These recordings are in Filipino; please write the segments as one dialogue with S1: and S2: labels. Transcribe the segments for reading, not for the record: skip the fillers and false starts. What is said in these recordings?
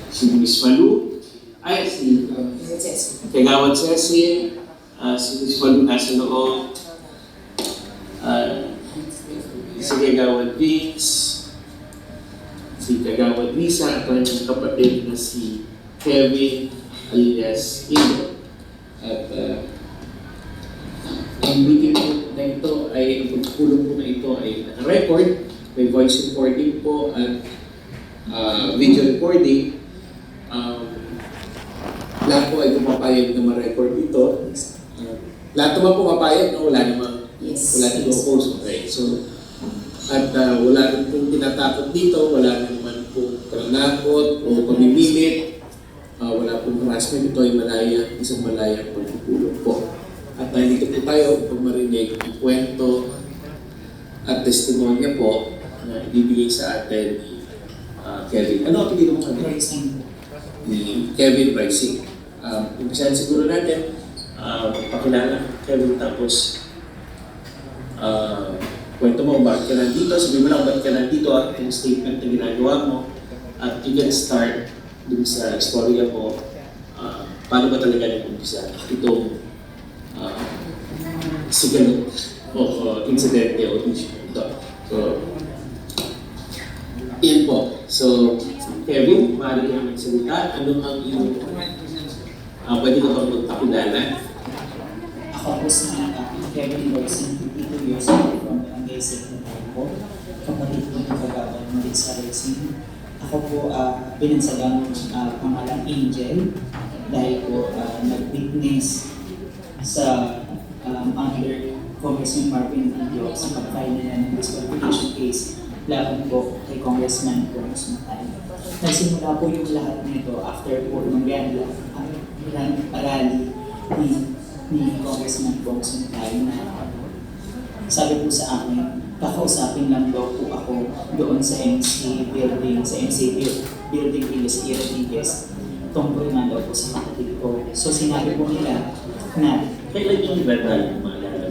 S1: si Miss Malu, ay si Kagawad Cecil, si Miss Malu nasa loob, si Kagawad Vince, si Kagawad Lisa, at kanyang kapatid na si Kevin alias Indo. At ang meeting po na ito ay, ang pagpulong po na ito ay naka-record, may voice recording po at video recording. Lahat po ay pumapayag na ma-record ito. Lahat naman pumapayag, no? Wala namang post. Okay, so, at wala rin pong tinatakot dito, wala naman pong kalangakot o pamimilit, wala pong harassment. Ito ay isang malayang pagpupulong po. At dito po tayo upang marinig ang kwento at testimonya po na ibibigay sa atin ni Kevin. Ano ang pili mo kami? Ni Kevin Brycing. Umpisahan siguro natin, pakilala Kevin, tapos kwento mo bakit ka nandito, sabihin mo lang bakit ka nandito at yung statement na ginagawa mo, at you can start dun sa istorya mo, paano ba talaga nag-umpisa itong sigalot o insidente o ito. So, yun po. So, Kevin, maaari ka magsalita. Ano ang iyong pwede ka bang magpakilala?
S2: Ako po si Kevin Brycing, 52 years old from Barangay Secretary po. Kapatid po ng Kagawad Maritza Racing. Ako po binansagang pangalang Angel dahil po nag-witness sa under Congressman Marvin Video sa pag-file nila ng disqualification case laban po kay Congressman Bong Sumatay. Nagsimula po yung lahat nito after po ng rally ni Congressman Bong Sumatay na sabi po sa akin, kakausapin lang daw po ako doon sa MC building, sa MC building LSE Rodriguez, tungkol nga daw po sa kapatid ko. So sinabi po nila na
S1: Kailan yung rally, maalala?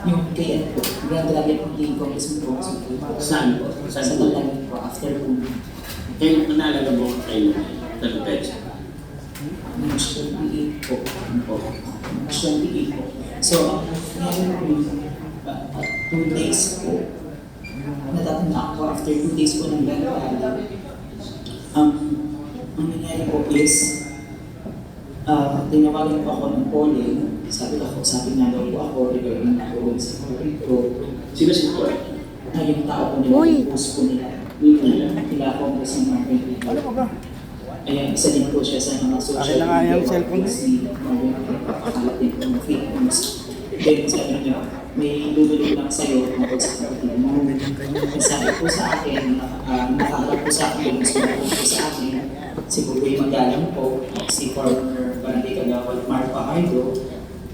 S2: yung kaya po, Grand Rally po ni Congressman Bong Sumatay.
S1: Saan po?
S2: Sa Tagalog po, after po.
S1: Kaya naalala mo kayo ng petsa?
S2: March 28 po. March 28 po. So, ang nangyari po 2 days po, natatanda ako after 2 days po ng Grand Rally. Ang nangyari po is, tinawagan po ako ng polling. Sabi nga daw po ako regarding ako sa kapatid ko.
S1: Sino si Paul?
S2: Yung tao po nila, post po nila. Nila ako po sa Marvin.
S3: Ano ka ba?
S2: Ayan, isa din po siya sa mga social
S3: Akin na nga yung cellphone.
S2: ni Marvin. Nakakalat din po ng fake news. Then sabi niya, may lululog lang sa'yo tungkol sa kapatid mo. Sabi po sa akin, nakaharap po sa akin, sinabi po sa akin, si Buboy Magalang po, si former Barangay Kagawad Mark Pahardo,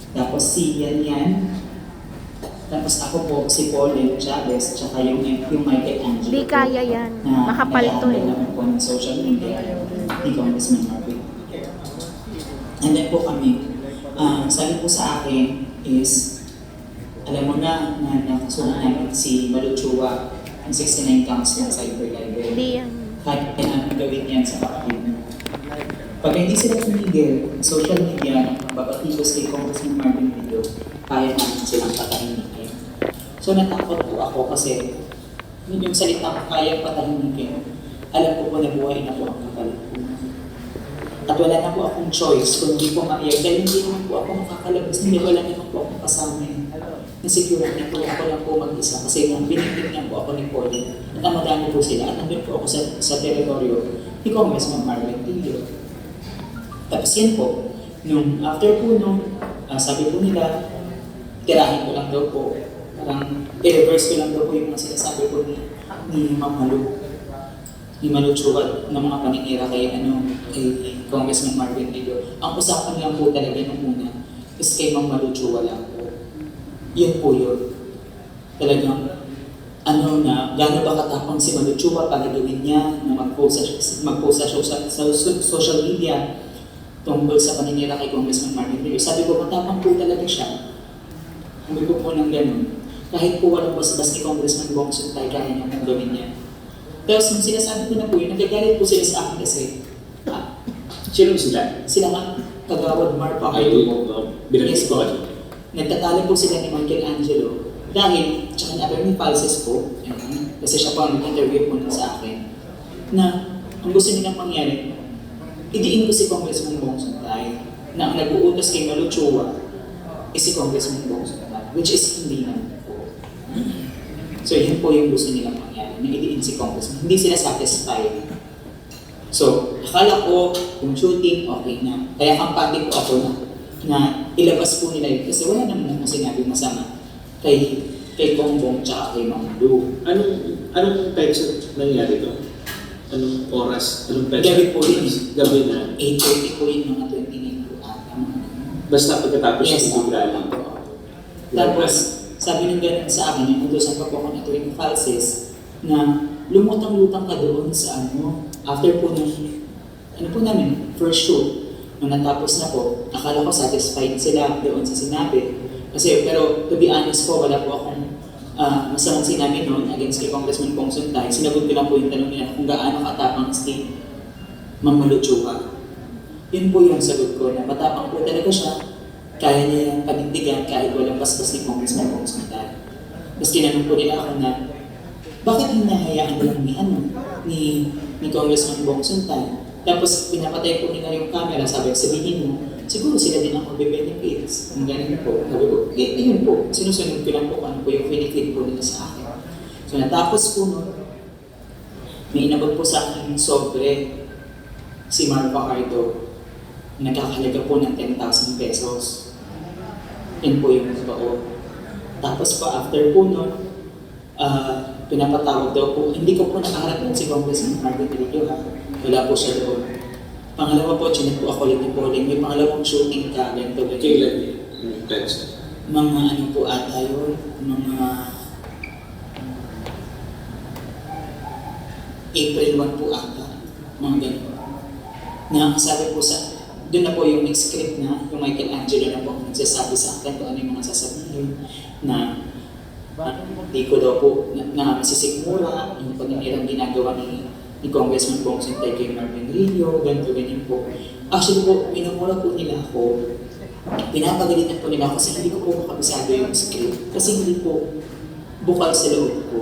S2: tapos si Yan, tapos ako po si Pauline Chavez, tsaka yung Michael Angelo.
S4: Di kaya yan. Makapal to eh.
S2: Na po ng social media ni Congressman Marvin. And then po kami, sabi po sa akin is, alam mo na nakasuhan namin si Maluchua ang 69 counts ng cyber libel.
S4: Hindi yan.
S2: Kahit namin gawin yan sa kapatid mo. Pag hindi sila tumigil, social media, mababatikos kay Congressman Marvin Video, kaya namin silang patahimikin. So natakot po ako kasi yung salita ko kaya patahimikin, alam ko po na buhay na po ang kapalit ko. At wala na po akong choice kung hindi po maiyak dahil hindi naman po ako makakalabas, hindi wala naman po akong kasama. Nasecure na po ako lang po mag-isa kasi nang binitignan po ako ni Pauline at amadami po sila at nandun po ako sa teritoryo ni Congressman Marvin Video. Tapos yan po, after po sabi po nila, tirahin ko lang daw po, parang i-reverse ko lang daw po yung mga sinasabi po ni Ma'am Malu, ni Malu Chua, ng mga paninira kay Congressman Marvin Video. Ang usapan lang po talaga nung una is kay Ma'am Malu Chua lang po. Yun po yun. Talagang, na gano'n ba katapang si Malu Chua para gawin niya na mag-post sa social media tungkol sa paninira kay Congressman Marvin Video. Sabi ko, matapang po talaga siya. Sabi ko po ng gano'n. Kahit po walang basbas ni Congressman Bong Sumatay, kaya niya kung gawin niya. Tapos nung sinasabi ko na po yun, nagagalit po sila sa akin kasi,
S1: Sino sila?
S2: sila nga, Kagawad Marpa,
S1: Ay,
S2: Yes po.
S1: po.
S2: Nagtatalo po sila ni Michelangelo dahil, tsaka ni Atty. Falses po, kasi siya po ang nag-interview po nun sa akin, na ang gusto nilang mangyari, idiin ko si Congressman Bong Suntay na ang nag-uutos kay Malu Chua is si Congressman Bong Suntay, which is hindi naman po. So yun po yung gusto nilang mangyari, na idiin si Congressman. Hindi sila satisfied. So, akala ko yung shooting, okay na. Kaya kampante po ako na ilabas po nila yun. Kasi wala naman akong sinabi masama kay Bongbong tsaka kay Ma'am Lu.
S1: Anong petsa nangyari to? Anong oras? Anong petsa?
S2: Gabi po yun.
S1: Gabi na.
S2: 8:30 po yun, mga 29 po ata.
S1: Basta pagkatapos
S2: Yes,
S1: ng bigla lang.
S2: Tapos, sabi ng ganun sa akin, yung utusan pa po ako ng Atty. Falses, na lumutang-lutang ka doon sa after po ng, po namin, first shoot, nung natapos na po, akala ko satisfied sila doon sa sinabi. Kasi, pero to be honest po, wala po akong masamang sinabi noon against kay Congressman Bong Suntay. Sinagot ko lang po yung tanong nila kung gaano katapang si Ma'am Malu Chua. Yun po yung sagot ko, na matapang po talaga siya, kaya niya yung panindigan kahit walang bastos ni Congressman Bong Suntay. Tapos tinanong po nila ako na, bakit hinahayaan lang ni Congressman Bong Suntay? Tapos pinapatay po nila yung camera, sabihin mo, siguro sila din ang magbe-benefits. Ang ganun po. Sabi ko, yun po, sinusunod ko lang po ano po yung benefit po nila sa akin. So natapos po nun, may inabot po sa akin yung sobre si Mar Fajardo. Nagkakalaga po ng 10,000 pesos. Yun po yung totoo. Tapos pa after po nun, pinapatawag daw po, hindi ko po nakaharap nun si Congressman Marvin Trillo ha. Wala po siya doon. Pangalawa po, chinat po ako ulit ni Pauling. May pangalawang shooting ka, ganito.
S1: Kailan yung petsa?
S2: Mga po ata yun, mga April 1 po ata, mga ganito. Na sabi po doon na po yung script na, yung Michelangelo na po nagsasabi sa akin kung ano yung mga sasabihin na di ko daw po na masisigmura yung paninirang ginagawa ni Congressman Bong Suntay kay Marvin Rillo, ganyan po. Actually po, minumura po nila ako, pinapagalitan po nila ako kasi hindi ko po makabisado yung script. Kasi hindi po bukal sa loob ko.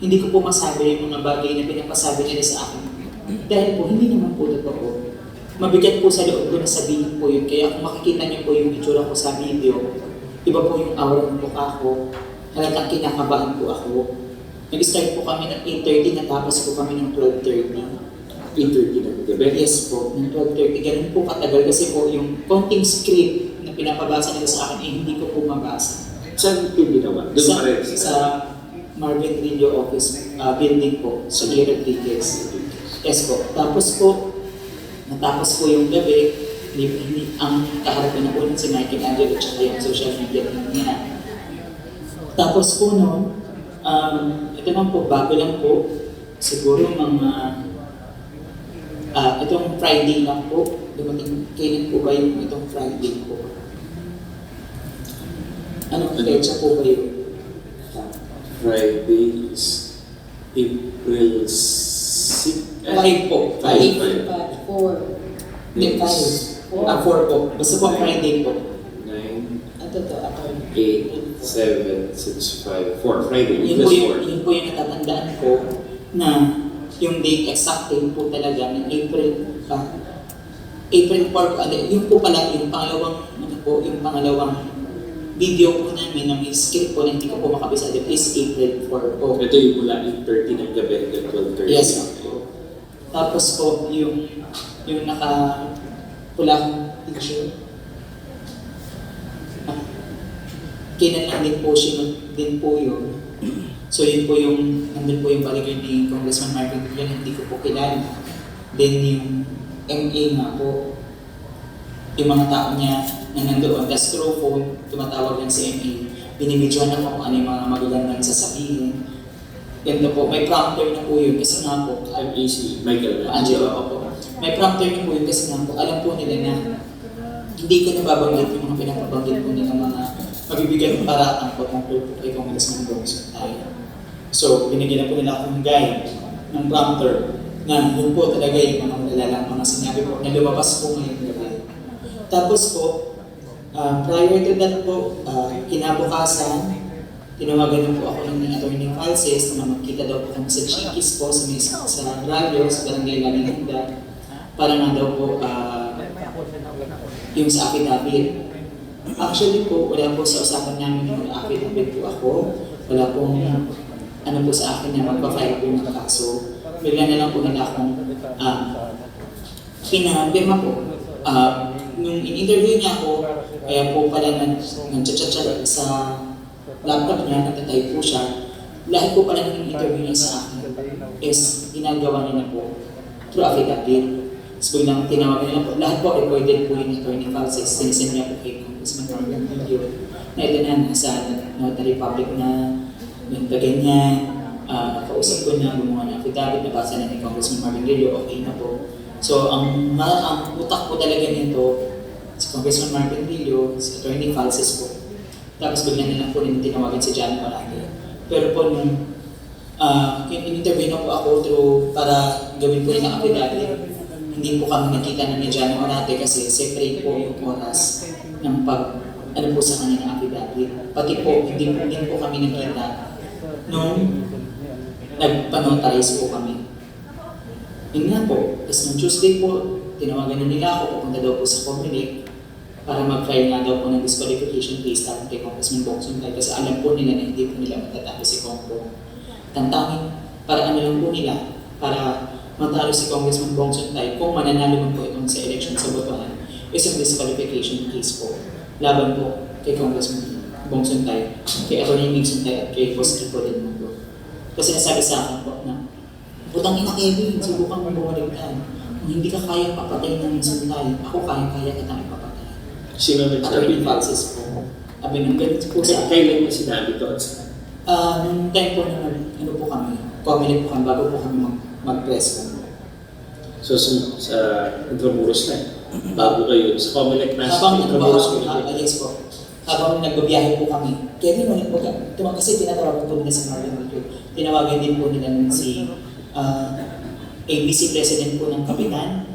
S2: Hindi ko po masabi yung mga bagay na pinapasabi nila sa akin. Dahil po, hindi naman po totoo. Mabigat po sa loob ko na sabihin po yun. Kaya kung makikita niyo po yung itsura ko sa video, iba po yung aura ng mukha ko. Halagang kinakabahan po ako. Nag-start po kami ng 8:30, natapos po kami ng 12:30.
S1: 8:30 na gabi?
S2: Yes po, ng 12:30. Ganun po katagal kasi po yung konting script na pinapabasa nila sa akin, hindi ko po mabasa.
S1: Saan yung ginawa? Doon pa rin?
S2: Sa Marvin Rillo office building po, sa G. Rodriguez. Yes po. Tapos po, natapos po yung gabi, ang kaharap ko na po si Michelangelo at saka yung social media niya. Tapos po noon, ito lang po, bago lang po, siguro mga, itong Friday lang po, dumating, kailan po ba yung itong Friday po? Anong petsa po ba yun?
S1: Friday is April 6.
S2: 5 po. 5.
S3: 4.
S2: Hindi, 5. 4 po. Basta po Friday po.
S1: 9,
S3: Ito to, ako.
S1: 8, 7, 6, 5, 4. Friday.
S2: Yun po yung natatandaan ko na yung date exact date po talaga ng April 4. Yung po pala, yung pangalawang video po namin na may script po na hindi ko po makabisa din is April 4 po.
S1: Ito yung mula 8:30 ng gabi hanggang 12:30.
S2: Yes po. Tapos po, yung naka-pulang picture, kailan din po siya din po yun. So yun po yung, nandun po yung bodyguard ni Congressman Marvin Rillo, hindi ko po kilala. Then yung MA nga po, yung mga tao niya na nandoon, tas through phone, tumatawag lang si MA. Binibidyohan na po kung ano yung mga magagandang sasabihin. Ganda po, may prompter na po yun kasi nga po,
S1: MAC, Michael.
S2: Angelo po. May prompter na po yun kasi nga po, alam po nila na hindi ko nababanggit yung mga pinapabanggit po nila mga mabibigyan ng paraan po tungkol po kay Congressman Bong Suntay. So, binigyan na po nila akong guide ng prompter na yun po talaga yung mga malalalang mga sinabi po na lumabas po ngayong gabi. Tapos po, prior to that po, kinabukasan, tinawagan na po ako ng Attorney Falses na magkita daw po kami sa Chikis po sa radyo, sa Barangay Lalinanda, para nga daw po yung sa affidavit. Actually po, wala po sa usapan namin yung affidavit po ako. Wala pong ano po sa akin na magpa-file po ng kaso. Bigla na lang po nila akong pinapirma po. Nung in-interview niya ako, kaya po pala nag-chat-chat sa laptop niya, nagtatay po siya. Lahat po pala ng interview niya sa akin is ginagawa niya na po through affidavit. So biglang tinawagan nila po, lahat po recorded po yung Attorney Falses, sinisend niya po kay Congressman Marvin video na ito na nasa Notary Public na ganyan, kausap ko na gumawa ng affidavit, nabasa na ni Congressman Marvin Video, okay na po. So ang utak po talaga nito, si Congressman Marvin Video, si Attorney Falses po. Tapos bigyan na lang po nila tinawagan si John Orate. Pero po nung in-interview na po ako para gawin po ng affidavit, hindi po kami nakita na ni John Orate kasi separate po yung oras ng ano po sa kanya ng affidavit. Pati po, hindi po kami nakita nung nagpanotarize po kami. Yun nga po, tapos nung Tuesday po, tinawagan na nila ako, pupunta daw po sa Comelec para mag-file nga daw po ng disqualification case tapos kay Congressman Bongson kasi alam po nila na hindi po nila matatalo si Congro. Tantangin, para ano lang po nila, para matalo si Congressman Bongson kung mananalo man po itong sa election sa botohan, isang disqualification case po laban po kay Congressman Bongson kay Atty. Nixon at kay Boss Rico din mo. Kasi nasabi sa akin po na, putang ina Kevin, subukan mo bumaligtan. Kung hindi ka kaya papatay ng Nixon ako kaya kitang ipapatay.
S1: Sino
S2: Attorney
S1: nagsabi?
S2: Falses po. Sabi nung ganito po sa
S1: Kailan mo sinabi to?
S2: nung time po na ano po kami, Comelec po kami, bago po kami mag-press po.
S1: So sa Intramuros na, bago kayo sa Comelec na
S2: Habang
S1: Intramuros ko
S2: yes po. Habang nagbabiyahe po kami, Kevin, ulit po kami. Kasi tinatawagan po nila sa Marvin Video. Tinawagan din po nila si ABC President po ng Kapitan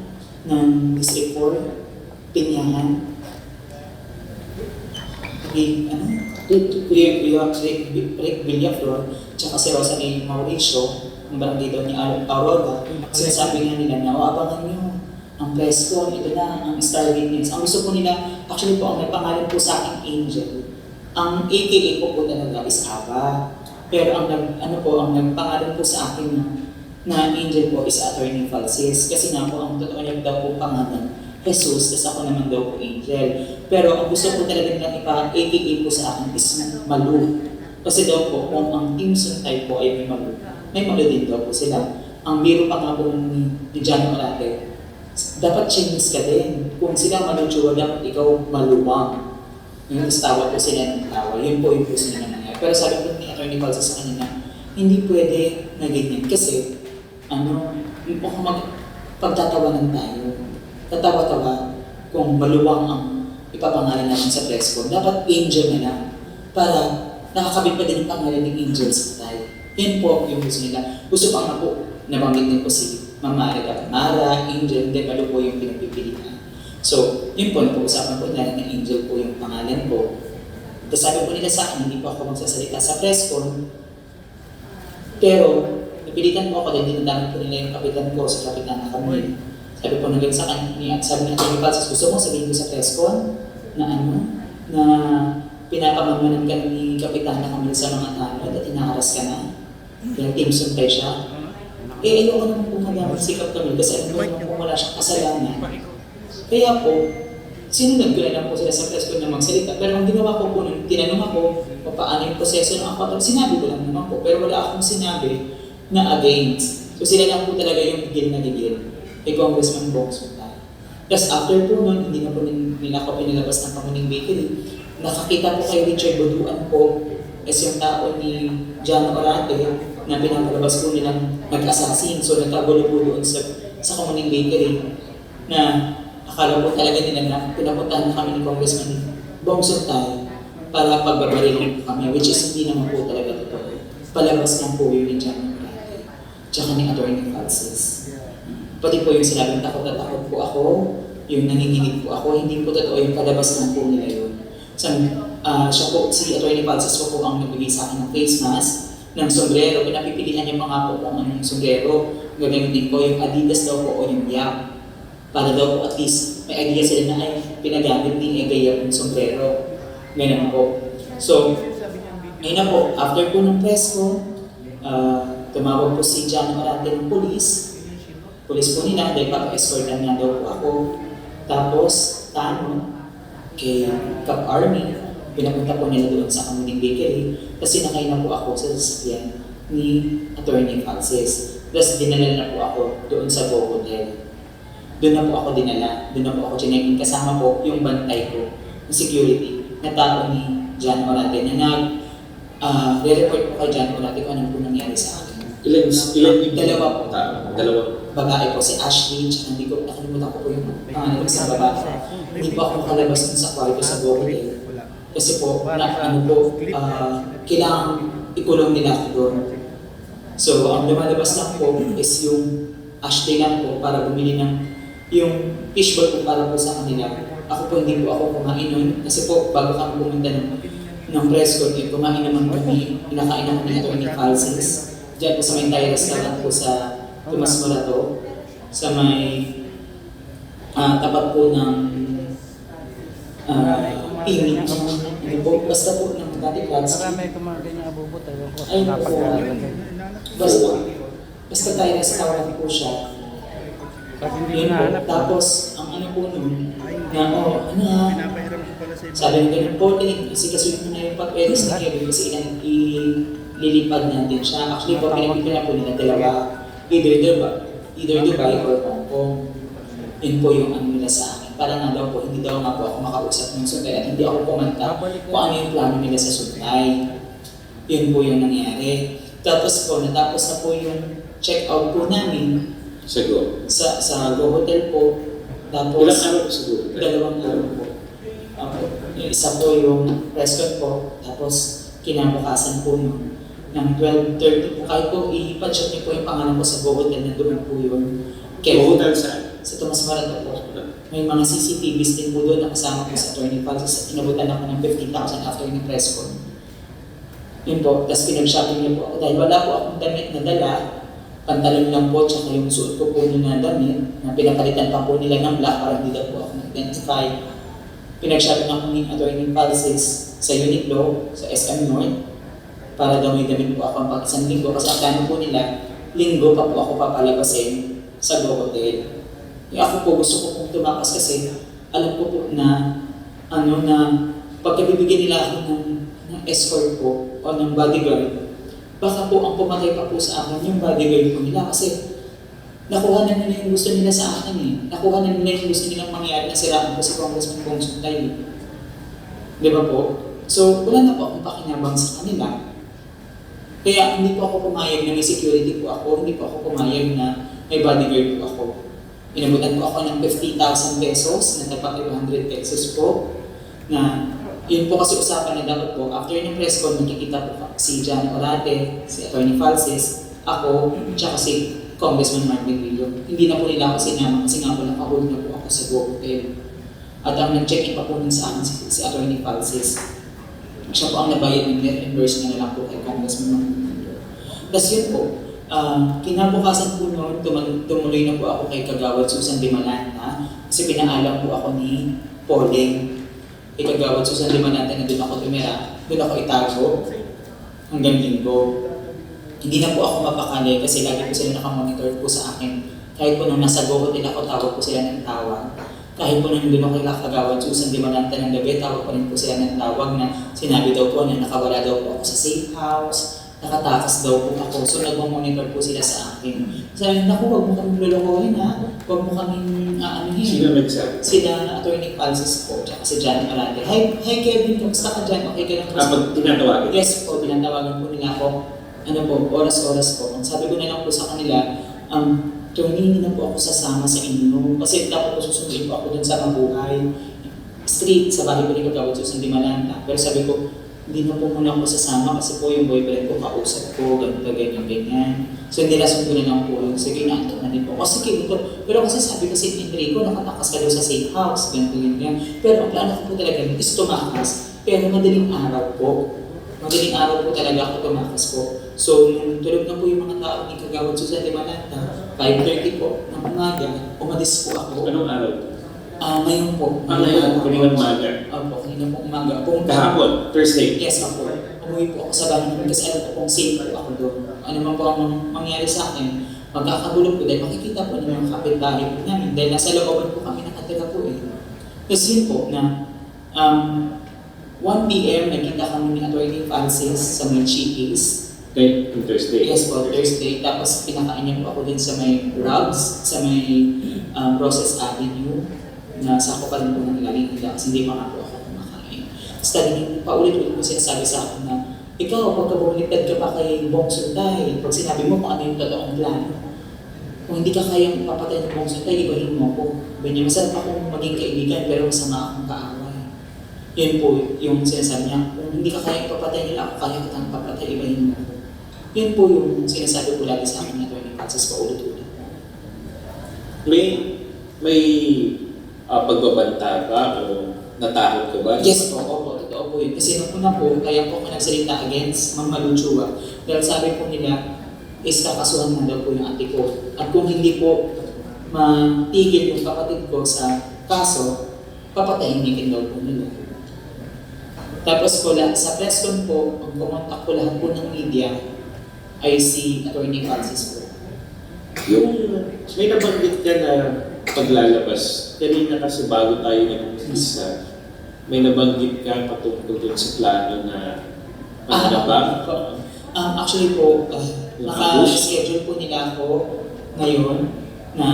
S2: ng District 4, Pinyahan. Rick Villaflor, tsaka si Rosalie Mauricio, ang barangay daw ni Aurora. Sinasabi nga nila na, abangan nyo ang press con, ito na ang Star Witness. Ang gusto po nila, actually po, ang nagpangalan po sa akin Angel. Ang AKA po talaga is Ava. Pero ang nagpangalan po sa akin na Angel po is Attorney Falses. Kasi nga po, ang totoo niya daw po pangalan, Jesus, tapos ako naman daw po Angel. Pero ang gusto po talaga nilang AKA po sa akin is Malu. Kasi daw po, kung ang Team Suntay po ay may Malu din daw po sila. Ang biro pa nga po ni John Orate, dapat Chinese ka din. Kung sila malutsura, dapat ikaw maluwang. Yung tawa po sila ng tawa. Yun po yung gusto nila nangyari. Pero sabi po ni Attorney Falses sa kanina, hindi pwede na ganyan. Kasi, pagtatawanan tayo. Tatawa-tawa kung maluwang ang ipapangalan natin sa press con. Dapat Angel na lang. Para nakakabit pa din ang pangalan ng Angel sa tayo. Yan po yung gusto nila. Gusto pa nga po, nabanggit din po si Mama Mara, Angel, hindi malo po yung pinagpipilitan. So, yun po, napag-usapan po nila na Angel po yung pangalan ko. Tapos sabi po nila sa akin, hindi po ako magsasalita sa press con. Pero, napilitan po ako dahil dinadamit po nila yung kapitan ko sa kapitan na kami. Sabi po nila sa akin, sabi ni Atty. Falses, gusto mo sabihin ko sa press con na pinapamamanan ka ni kapitan na kami sa mga tanod at inaaras ka na. Kaya Team Suntay siya. Ayoko naman po magamit sikap kami kasi ano naman po wala siyang kasalanan. Kaya po, sinunod ko na lang po sila sa press con na magsalita. Pero ang ginawa ko po nung tinanong ako kung paano yung proseso ng ako, sinabi ko lang naman po. Pero wala akong sinabi na against. So sila lang po talaga yung gigil na gigil kay Congressman Bongson. Tapos after po nun, hindi na po nila ako pinilabas ng Pamuning Bakery. Nakakita po kay Richard Boduan po as yung tao ni John Orate na pinapalabas po nilang mag-assassin. So nagkagulo po doon sa Pamuning Bakery na akala po talaga nila na pinapuntahan na kami ni Congressman Bongson para pagbabarilin po kami, which is hindi naman po talaga totoo. Palabas lang po yun ni John Orate. tsaka ni Attorney Francis. Pati po yung sinabing takot na takot po ako, yung nanginginig po ako, hindi po totoo yung palabas lang po nila yun. So, siya po, si Attorney Francis po ang nagbigay sa akin ng face mask, ng sombrero, pinapipilihan niya mga po kung anong sombrero, gagamitin ko yung Adidas daw po o yung Yap. Para daw po at least may idea sila na ay pinagamit ni Egea yung sombrero. Ganun po. So, ngayon na po, after po ng press ko, tumawag po si John Marante ng police po nila, dahil papa-escortan nga daw po ako. Tapos, kay Cap Army, pinapunta po nila doon sa Kamuning Bakery, kasi nakay na po ako sa sasakyan ni Attorney Francis. Tapos dinala na po ako doon sa Go Hotel. Doon na po ako dinala, doon na po ako chinekin, kasama po yung bantay ko, yung security, na tao ni John Morate, na re-report po kay John Morate kung ano po nangyari sa akin.
S1: Ilan yung
S2: Dalawa po.
S1: Dalawa.
S2: Babae po, si Ashley, tsaka hindi ko, nakalimutan ko po yung pangalan sa babae. Hindi po ako makalabas dun sa kwarto sa Go Hotel. Kasi po, kailangan ikulong nila ako doon. So, ang lumalabas lang po is yung Ashley lang po para bumili ng yung fishball po para po sa kanila. Ako po hindi po ako kumain nun. Kasi po, bago kami pumunta ng press con, kumain naman kami, pinakain naman ni Attorney Francis. Diyan po sa may Thai restaurant po sa Tomas Morato, sa may tapat po ng Pini. Ito po, basta po ng Dati Clubs. Ayun po, basta Thai restaurant po siya. Yun po. Tapos, ang ano po nun, sabi ng ganun po, isikasulit mo na yung papeles na Kevin kasi ililipad natin siya. Actually po, pinagpipila po nila dalawa. Either Dubai or Hong Kong. Yun po yung ano nila sa akin. Para nga daw po, hindi daw nga po ako makausap ng Suntay at hindi ako kumanta kung ano yung plano nila sa Suntay. Yun po yung nangyari. Tapos po, natapos na po yung check-out po namin sa Go Hotel po. Tapos,
S1: Ilang araw po siguro?
S2: 2 araw po. Yung isa po yung press con po. Tapos, kinabukasan po ng 12:30 po. Kahit po, i-patchat niyo po yung pangalan ko sa Go Hotel na doon po yun.
S1: Go Hotel saan?
S2: Sa Tomas Morato po. May mga CCTVs din po doon na kasama ko sa Attorney Francis. Inabutan ako ng 15,000 after yung press con. Yun po. Tapos pinag-shopping niyo po ako. Dahil wala po akong damit na dala, pantalon lang po, tsaka yung suot ko po na damit, na pinapalitan pa po nila ng black para hindi daw po ako nag-identify. Pinag-shopping ako ni Attorney Francis sa Uniqlo, sa SM North, para daw may damit po ako ang pag-isang linggo. Kasi ang plano po nila, linggo pa po ako papalabasin sa Go Hotel. Ako po gusto ko pong tumakas kasi alam ko po na pagkabibigyan nila ako ng escort po o ng bodyguard, baka po ang pumatay pa po sa akin yung bodyguard po nila kasi nakuha na nila yung gusto nila sa akin eh. Nakuha na nila yung gusto nilang mangyari na siraan po si Congressman Bong Suntay. Di ba po? So, wala na po akong pakinabang sa kanila. Kaya hindi po ako pumayag na may security po ako, hindi po ako pumayag na may bodyguard po ako. Inabutan po ako ng 50,000 pesos, na dapat 200 pesos po, na yun po kasi usapan na dapat po, after ng press con, nakikita po si John Orate, si Attorney Francis, ako, tsaka si Congressman Marvin Villo. Hindi na po nila ako sinama kasi nga po nakahold na po ako sa Go Hotel. At ang nag-check-in pa po nun sa akin si Attorney Francis. Siya po ang nabayad ng reimbursement na lang po kay Congressman Marvin Villo. Tapos yun po, kinabukasan po noon, tumuloy na po ako kay Kagawad Susan Dimalanta kasi pinaalam po ako ni Pauling. Kay Kagawad Susan Dimalanta na doon ako tumira, doon ako itago hanggang linggo. Hindi na po ako mapakali kasi lagi po sila nakamonitor po sa akin. Kahit po nung nasa Go Hotel ako, tawag po sila ng tawag. Kahit po nung doon ako kay Kagawad Susan Dimalanta ng gabi, tawag po rin po sila ng tawag na sinabi daw po na nakawala daw po ako sa safe house, nakatakas daw po ako. So, nagmamonitor po sila sa akin. Sabi, naku, huwag mo kaming lulukuhin ha. Huwag mo kaming aanuhin.
S1: Sino nagsabi?
S2: Sila Attorney Francis po, tsaka si John Arante. Hi Kevin, kamusta ka dyan? Okay ka lang?
S1: Pag tinatawagan?
S2: Yes po, pinatawagan po nila ako. Ano po, oras-oras po. Ang sabi ko na lang po sa kanila, Tony, hindi na po ako sasama sa inyo. Kasi dapat po susunduin po ako dun sa mabuhay. Street, sa bahay ko ni Kagawad Susan Dimalanta. Pero sabi ko, hindi na po muna ako sasama kasi po yung boyfriend ko, kausap ko, ganito, ganyan. So nilason ko na lang po yun. Sige, naantok na din po. O sige, pero kasi sabi ko si Enrico, nakatakas ka daw sa safe house, ganito, ganyan. Pero ang plano ko po talaga is tumakas. Pero madaling araw po. Madaling araw po talaga ako tumakas po. So, nung tulog na po yung mga tao ni Kagawad Susan de Malanta, 5:30 po ng umaga, umalis po ako.
S1: Anong araw?
S2: Ngayon po.
S1: Ngayon, kaninang umaga?
S2: Opo, kanina po umaga.
S1: Kahapon, Thursday.
S2: Yes, ako. Umuwi po ako sa bahay namin kasi alam ko kung safe po ako doon. Ano man po ang mangyari sa akin, magkakagulog po dahil makikita po ng mga kapitbahay po namin dahil nasa looban po kami nakatira po eh. Kasi yun po na 1 p.m. nagkita kami ni Atty. Francis sa may Chickies.
S1: Okay, yung Thursday.
S2: Yes po, Thursday. Tapos pinakain niya po ako din sa may Rubs, sa may Process Avenue na sako pa rin po ng ilalim nila kasi hindi pa nga po ako kumakain. Tapos paulit-ulit po sinasabi sa akin na ikaw, pagka bumaliktad ka pa kay Bong Sunday, pag sinabi mo kung ano yung totoong plano, kung hindi ka kayang papatay ng Bong Sunday, ibahin mo ko. Ganyan, masarap akong maging kaibigan pero masama akong kaaway. Yun po yung sinasabi niya, kung hindi ka kayang papatay nila ako, kaya kitang papatay, ibahin mo ko. Yun po yung sinasabi ko lagi sa akin na Atty. Francis paulit-ulit.
S1: May pagbabanta ba o natakot ka ba?
S2: Yes po, opo, totoo po yun. Kasi nung una po, kaya po ako nagsalita against Ma'am Maluchua. Dahil sabi po nila, is kakasuhan na daw po yung ate ko. At kung hindi po matigil yung kapatid ko sa kaso, papatayin din daw po nila. Tapos po, sa press con po, ang kumontak po lahat po ng media ay si Atty. Francis po.
S1: Yung may nabanggit ka na paglalabas, kanina kasi bago tayo nag-umpisa, may nabanggit ka patungkol dun sa plano na mananaba.
S2: Actually po, naka-schedule po nila ako ngayon na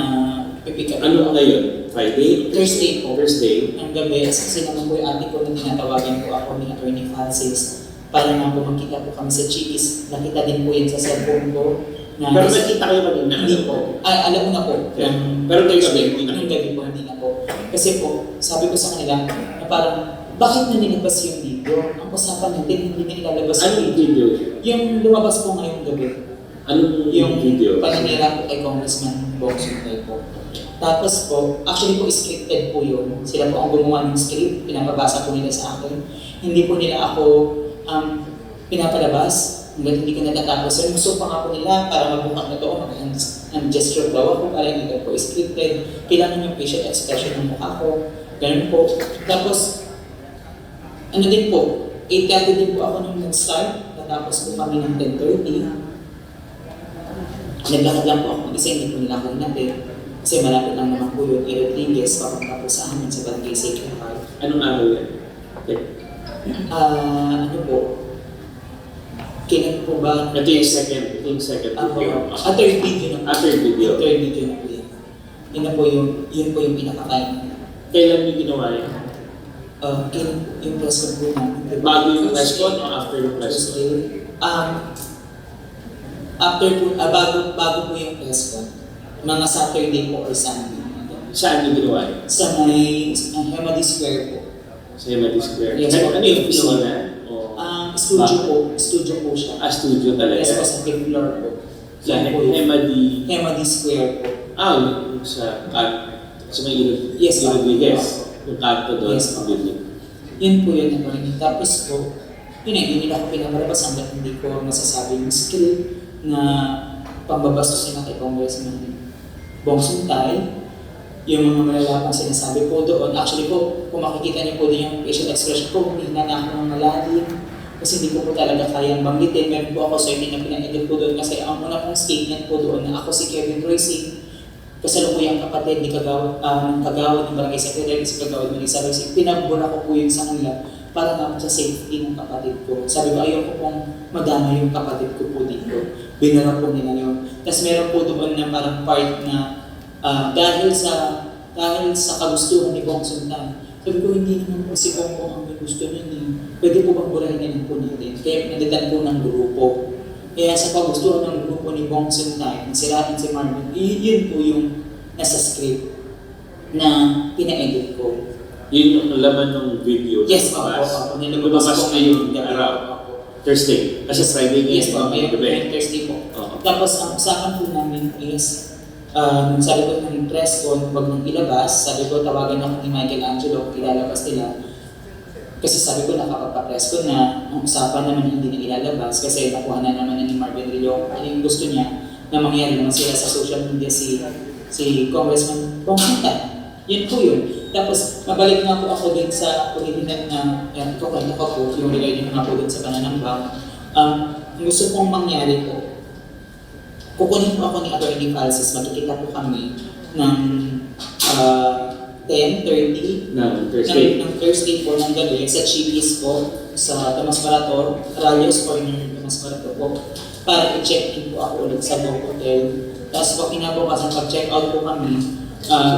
S2: pipick up.
S1: Ano ngayon? Friday?
S2: Thursday po.
S1: Thursday.
S2: Ang gabi, kasi naman po yung ate ko na tinatawagan po ako ni Atty. Francis para nga po magkita po kami sa Chickies. Nakita din po yan sa cellphone ko. Na
S1: Pero nakita kayo kanina?
S2: Hindi po. Alam mo na po.
S1: Yeah. Pero ngayong gabi, hindi na.
S2: Ngayong gabi po, hindi na po. Kasi po, sabi ko sa kanila na parang, bakit na nilabas yung video? Ang usapan natin, hindi na ilalabas
S1: Anong video?
S2: Yung lumabas po ngayong gabi.
S1: Anong
S2: Yung
S1: video?
S2: paninira po kay Congressman Bong Sunday po. Tapos po, actually po scripted po yun. Sila po ang gumawa ng script, pinapabasa po nila sa akin. Hindi po nila ako pinapalabas hanggang hindi ko natatapos. So, gusto pa nga po nila para mabukhang na to, mag-gesture daw ako para hindi ko po scripted. Kailangan yung facial expression ng mukha ko. Ganun po. Tapos, ano din po, 8:30 din po ako nung nag-start. Natapos po kami ng 10:30. Naglakad lang po ako mag-isa, hindi po nila ako hinatid. Kasi malapit lang naman po yung Rodriguez, papunta po sa amin sa Barangay Sacred Heart.
S1: Anong araw yan? Okay.
S2: Ano po? Kailan po ba?
S1: Ito yung second video.
S2: Third video na po.
S1: Third video.
S2: Third video na po yun. Yun po yung pinakakain nila.
S1: Kailan yung ginawa yan?
S2: Kailan yung press con po namin?
S1: Bago yung press con o after yung press con?
S2: Tuesday. Bago po yung press con. Mga Saturday po or Sunday.
S1: Saan yung ginawa yan?
S2: Sa may Hemady Square po.
S1: Sa Hemady Square?
S2: Yes,
S1: Ano yung ginawa na?
S2: Studio po siya.
S1: Studio talaga?
S2: Yes po, sa fifth floor po.
S1: Sa
S2: Yan po yung
S1: Hemady?
S2: Hemady Square po.
S1: Yung sa may ilog.
S2: Yes,
S1: Ilog
S2: po.
S1: Yes. Yung kanto doon.
S2: Yes, po.
S1: Building.
S2: Yun po yun ang pagiging. Tapos po, hindi nila ako pinapalabas hanggang hindi ko masasabi yung script na pambabastos nila kay Congressman Bong Suntay. Yung mga malalapang sinasabi po doon. Actually po, kung makikita niyo po din yung facial expression ko, humihina na ako ng malalim. Kasi hindi ko po talaga kayang banggitin. Meron po ako certain na pinag-edit po doon kasi ang una pong statement po doon na ako si Kevin Royce, kasalukuyang kapatid ni Kagawad ng Barangay Secretary si Kagawad Melissa, pinagbura ko po yun sa kanila para nga po sa safety ng kapatid ko. Sabi ko, ayoko pong madama yung kapatid ko po dito. Binara po nila yun. Tapos meron po doon na parang part na dahil sa kagustuhan ni Bong Suntan, sabi ko, hindi naman po si Bong ang may gusto niya. Pwede po bang burahin na po natin? Kaya pinagdatan po ng grupo. Kaya sa kagustuhan ng grupo ni Bong Suntan, sirain si Marvin, yun po yung nasa script na pina-edit ko.
S1: Yun yung laman ng video.
S2: Yes,
S1: lumabas.
S2: opo.
S1: Lumabas
S2: po
S1: na yung
S2: gabi.
S1: araw. Thursday. Kasi Friday ngayon.
S2: Yes po,
S1: gabi.
S2: may Thursday po.
S1: Oo.
S2: Tapos ang usapan po namin is, sabi ko ng press con, huwag nang ilabas. Sabi ko, tawagan ako ni Michael Angelo, ilalabas nila. Kasi sabi ko, nakapagpa-press ko na ang usapan naman hindi na ilalabas kasi nakuha na naman ni Marvin Rillo. Ano yung gusto niya na mangyari naman sila sa social media si Congressman Pongsuntan. Yun po yun. Tapos, mabalik nga po ako din sa paghihinag na, yan, ito kwento ko po, yung related nga po din sa pananambang. Ang gusto kong mangyari po, kukunin po ako ni Atty. Falces, magkikita po kami ng 10:30 ng Thursday po ng gabi sa Chili's po sa Tomas Marator, Rayos Corner Tomas Marator po, para i-check-in po ako ulit sa Dog Hotel. Tapos pag kinabukasan, pag-check out po kami,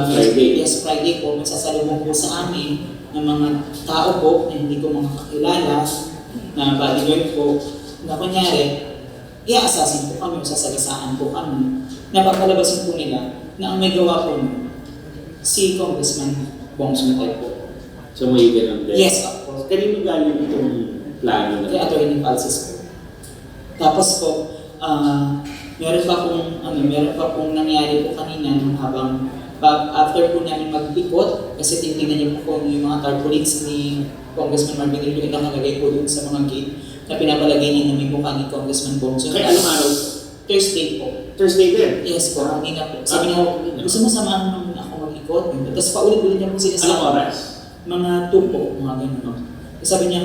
S1: Friday.
S2: Yes, Friday po, may sasalubong po sa amin ng mga tao po na hindi ko mga kakilala, na bodyguard po, na kunyari, i-assassin po kami o sasagasaan po kami, na papalabasin po nila na ang may gawa po si Congressman Bong Suntay po.
S1: So may ganun din.
S2: Yes, of course.
S1: Kanino galing itong plano
S2: Kaya
S1: na?
S2: Atty. Falces po. Tapos po, meron pa pong nangyari po kanina nung habang after po namin mag-ikot, kasi titignan niyo po kung yung mga tarpaulins ni Congressman Marvin Rillo ay nakalagay po doon sa mga gate na pinapalagay niya na may mukha ni Congressman Bong Suntay.
S1: Kaya anong araw?
S2: Thursday po.
S1: Thursday din.
S2: Yes po, kanina po. Sabi niya, gusto mo samahan naman ako mag-ikot? Tapos paulit-ulit niya po sila sa
S1: Anong oras?
S2: mga 2 po, mga ganun. Tapos sabi niya,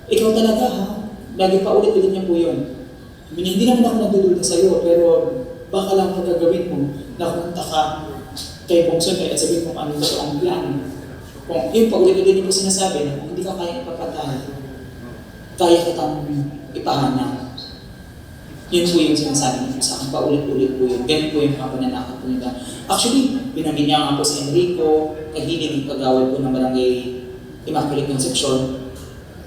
S2: ikaw talaga ha? Lagi paulit-ulit niya po yun. Sabi niya, hindi naman ako nagdudulda sa'yo, pero baka lang ang gagawin mo, nakunta ka kay Bong Suntay at sabihin mo ano ba ang plan. Kung yun, paulit-ulit niya po sinasabi na kung hindi ka kaya ipapatay, kaya kitang ipahanap. Yun po yung sinasabi niya sa akin, paulit-ulit po yun. Ganun po yung mga pananakot po nila. Actually, binanggit niya nga po si Enrico, kahiling yung kagawad po ng barangay Immaculate Concepcion,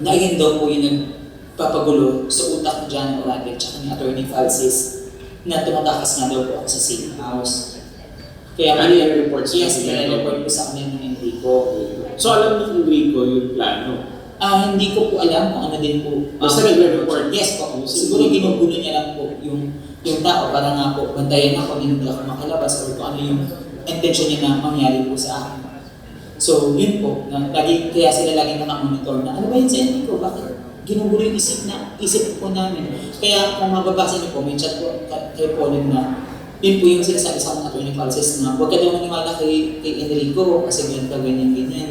S2: na ayun daw po yung nagpapagulo sa utak ni John Orate at ni Atty. Falces na tumatakas nga daw po ako sa City House. Kaya
S1: Ano yung reports sa
S2: yes,
S1: kanila?
S2: nire-report po sa akin ng Enrico.
S1: So alam ni Enrico yung plano.
S2: Hindi ko po alam kung ano din po.
S1: Basta nagre-report?
S2: Yes po. Siguro ginugulo niya lang po yung tao para nga po bantayan ako, hindi ako makalabas or kung ano yung intention niya na mangyari po sa akin. So yun po, kaya sila lagi nakamonitor na ano ba yun sa Enrico? Bakit ginugulo yung isip po namin? Kaya kung mababasa niyo po, may chat po kay Pauline na yun po yung sinasabi sa mga Atty. Falces na huwag ka daw maniwala kay Enrico kasi ganyan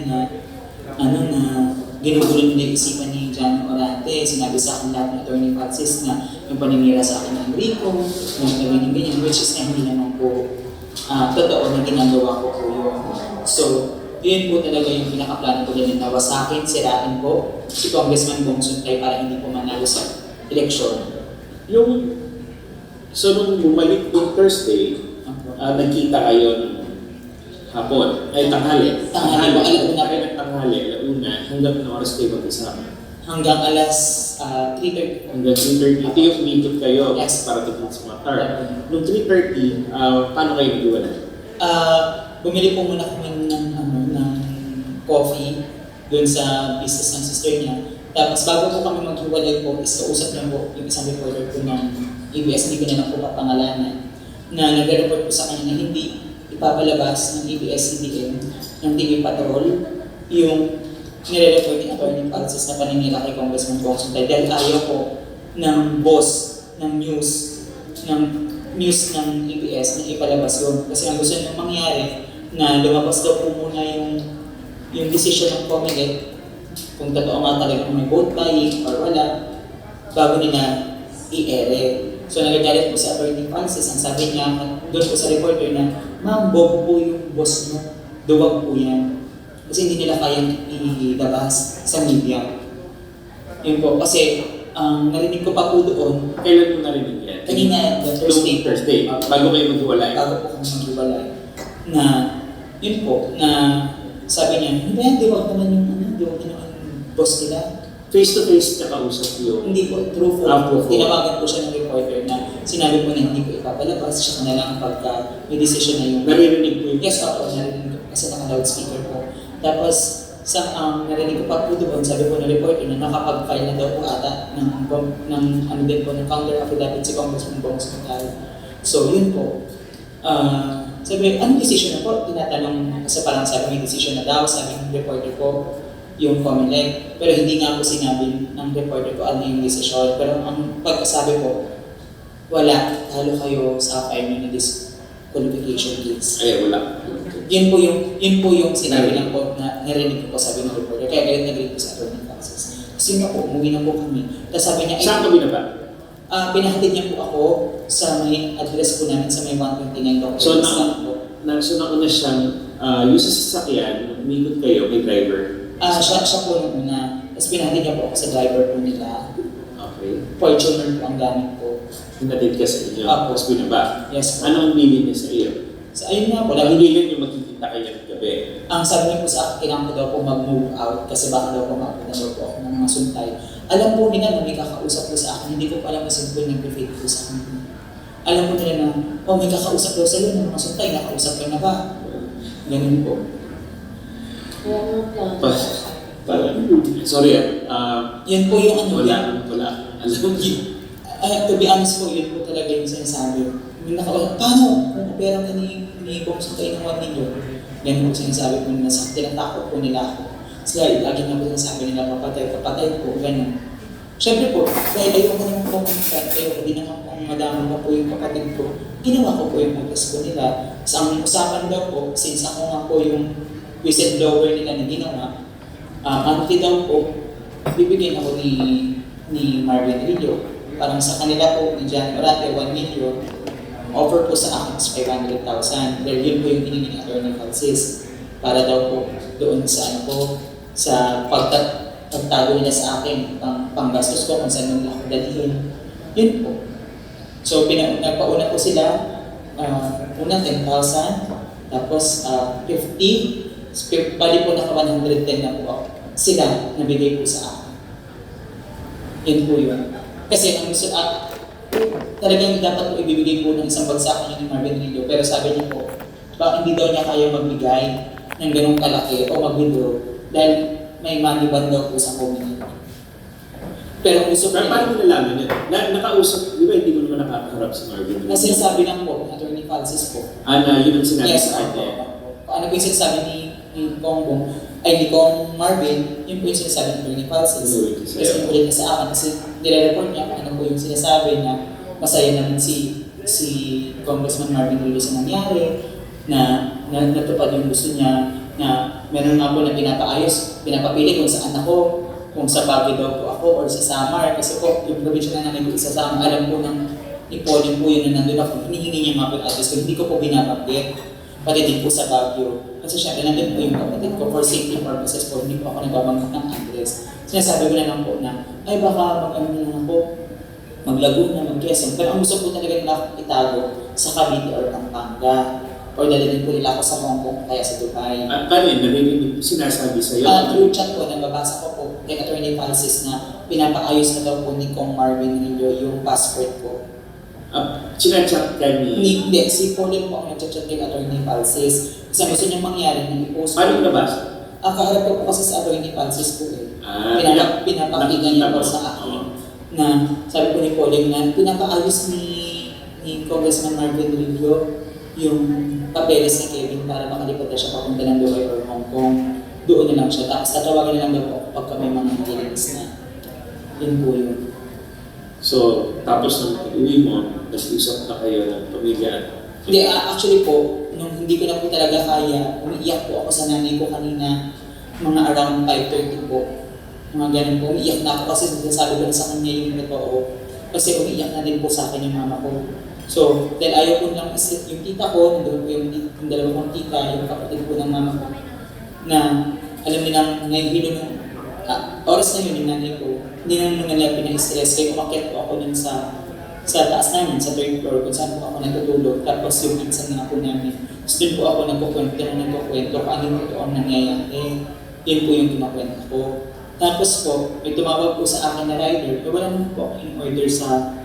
S2: na ginugulo nila yung isipan ni John Orate. Sinabi sa akin lahat ng Atty. Falces na yung paninira sa akin ng Enrico, yung ganyan, which is na hindi naman po totoo na ginagawa ko po yun. So, yun po talaga yung pinaka-plano ko din na wasakin, sirain po si Congressman Bong Suntay para hindi po manalo sa eleksyon.
S1: So nung bumalik yung Thursday, nagkita kayo ng hapon, ay tanghali.
S2: Tanghali, alauna.
S1: Kayo nagtanghali, alauna, hanggang anong oras kayo mag-isama?
S2: Hanggang alas 3:30.
S1: Hanggang 3:30, ito yung umikot kayo
S2: Yes.
S1: para tignan sa mga tar. Nung 3:30, paano kayo nag-iwalay?
S2: Bumili po muna kami ng coffee doon sa business ng sister niya. Tapos bago po kami maghiwalay po, is kausap niya po yung isang reporter po ng ABS, hindi ko na lang po papangalanan, na nag-report po sa kanya na hindi ipapalabas ng ABS-CBN ng TV Patrol yung nire-report ni Atty. Falces na paninira kay Congressman Bong Suntay dahil ayaw po ng boss ng news ng ABS na ipalabas yun. Kasi ang gusto nyo mangyari na lumabas daw po muna yung decision ng COMELEC kung totoo nga talaga kung may vote buying or wala bago nila i-ere. So nagagalit po si Atty. Falces, ang sabi niya doon po sa reporter na, ma'am, bobo po yung boss mo, duwag po yan. Kasi hindi nila kayang ilabas sa media. Yun po, kasi narinig ko pa po doon,
S1: Kailan mo narinig yan?
S2: kanina,
S1: Thursday. Bago kayo maghiwalay?
S2: bago po kami maghiwalay, na yun po, na sabi niya, hindi ba yan, diwag naman yung boss nila.
S1: Face-to-face na kausap yung...
S2: Hindi po, true po.
S1: True po.
S2: Tinawagan po siya ng reporter na sinabi po na hindi ko ipapalabas, siya na lang pagka may decision na yung...
S1: Naririnig mo yung...
S2: Yes, ako, narinig ko kasi naka-loudspeaker po. Tapos, narinig ko pa po doon, sabi po ng reporter na nakapag-file na daw po ata ng counter affidavit si Congressman Bong Sotay. So, yun po. Sabi, anong decision na po? Tinatanong, kasi parang sabi may decision na daw, sabi ng reporter ko, yung COMELEC. Pero hindi nga po sinabi ng reporter ko ano yung decision. Pero ang pagkasabi ko, wala, talo kayo sa file na disqualification case.
S1: Ay, wala.
S2: Yun po yung sinabi lang po na narinig ko po sabi ng reporter. Kaya galit na galit po sa Atty. Francis. Kasi nga po, umuwi na po kami. Tapos sabi niya,
S1: Saan kami na ba?
S2: pinahatid niya po ako sa may address po namin sa may 129 Dr.
S1: So,
S2: Islam po.
S1: nauna siyang, yung sa sasakyan, umikot kayo, may driver.
S2: Siya po nung una. Tapos pinahatid niya po ako sa driver po nila.
S1: Okay.
S2: Fortuner po ang gamit ko.
S1: Hinatid ka sa inyo,
S2: Apo.
S1: tapos binaba.
S2: Yes po.
S1: Ano ang nilin niya sa iyo?
S2: So ayun nga po,
S1: Ang
S2: lagi
S1: nilin yung magkikita kayo ng gabi.
S2: ang sabi niya po sa akin, kailangan ko daw po mag-move out kasi baka daw po makapunta daw po ako ng mga suntay. Alam po nila na may kakausap po sa akin, hindi ko pa alam kasi po nag-fake po sa akin. Alam po nila na, may kakausap daw sa iyo ng mga suntay, nakausap ka na ba? Ganun po.
S1: Sorry
S2: Yun po yung ano.
S1: wala. Alam mo,
S2: To be honest po, yun po talaga yung sinasabi. Yung paano? Kung pera ka ni Bong Sotay ng 1 million. Yan po sinasabi po nila sa tinatakot po nila ako. Sila, lagi nga po sinasabi nila, kapatay po, ganun. Siyempre po, dahil ayoko naman po mag-cut, ayoko din naman po madama pa po yung kapatid ko, ginawa ko po yung address ko nila. Sa ang usapan daw po, since ako nga po yung whistleblower nila na ginawa, monthly daw po, bibigyan ako ni Marvin Rillo. Parang sa kanila po, ni John Morate, 1 million, offer po sa akin is 500,000. Dahil yun po yung hiningi ni Atty. Francis para daw po doon sa ano po, sa pagtago nila sa akin, panggastos ko kung saan nila ako dalhin. Yun po. So, nagpauna po sila, una 10,000, tapos 50, bali po naka 110 na po ako. Sila, nabigay po sa akin. Yun po yun. Kasi ang gusto, talagang dapat po ibibigay po ng isang bagsakan yun ni Marvin Rillo. Pero sabi niya po, bakit hindi daw niya kaya magbigay ng ganong kalaki o mag-withdraw dahil may money ban daw po sa community. Pero gusto ko
S1: paano mo nalaman yun? Nakausap, di ba hindi mo naman nakakaharap si Marvin?
S2: na sinasabi ng po, Atty. Francis po.
S1: Yun ang sinabi
S2: Yes,
S1: sa kanya.
S2: ano po yung sinasabi ni Kong Marvin, yun po yung sinasabi ni Atty. Francis. Kasi ulit na sa akin kasi nire-report niya kung ano po yung sinasabi na masaya naman si Congressman Marvin Rillo sa nangyari, na natupad yung gusto niya, na meron nga po na pinapapili kung saan ako, kung sa Baguio daw po ako or sa Samar, kasi po yung probinsya na nanay ko isa Samar, alam po ng Ipolin po yun na nandun ako, hinihingi niya mga address ko, hindi ko po binabanggit, pati din po sa Baguio. Kasi syempre nandun po yung kapatid ko for safety purposes po, hindi po ako nagbabanggit ng address. Sinasabi ko na lang po na, ay baka mag-ano na lang po, mag-Laguna, mag-Quezon. Pero ang gusto po talaga nila akong itago sa Cavite or Pampanga. Or dalhin po nila ako sa Hong Kong kaya sa Dubai.
S1: Paano yun? Narinig sinasabi sa'yo?
S2: Through chat po, nababasa ko po kay Atty. Francis na pinapaayos na daw po ni Kong Marvin Rillo yung passport ko.
S1: Sinachat ka ni...
S2: Hindi, si Pauline po ang nag-chat kay Atty. Francis. Kasi gusto niyang mangyari na i-post.
S1: Paano mo nabasa?
S2: Ang kaharap ko po kasi sa Atty. Francis po eh. Pinapakita niya po sa akin na sabi po ni Pauline na pinapaayos ni Congressman Marvin Rillo yung papeles ni Kevin para makalipad na siya papunta ng Dubai or Hong Kong. Doon na lang siya. Tapos tatawagin na lang daw po pagka may mga hearings na. Yun po yun.
S1: So, tapos nung pag-uwi mo, nag-usap na kayo ng pamilya.
S2: Hindi, actually po, nung hindi ko na po talaga kaya, umiiyak po ako sa nanay ko kanina, mga around 5:30 po. Mga ganun po, umiiyak na ako kasi sabi ko na sa kanya yung totoo. Kasi umiiyak na din po sa akin yung mama ko. So, dahil ayaw ko lang isip yung tita ko, nandun po yung dalawa kong tita, yung kapatid po ng mama ko, na alam nilang ngayon nung oras na yun yung nanay ko, hindi naman nila pina-stress. Kaya umakyat po ako nun sa taas namin, sa 3rd floor, kung saan po ako natutulog. Tapos yung pinsan na po namin. Tapos dun po ako nagkukwento kung ano yung totoong nangyayari. Yun po yung kinakwento ko. Tapos po, may tumawag po sa akin na rider, wala naman po ako in order sa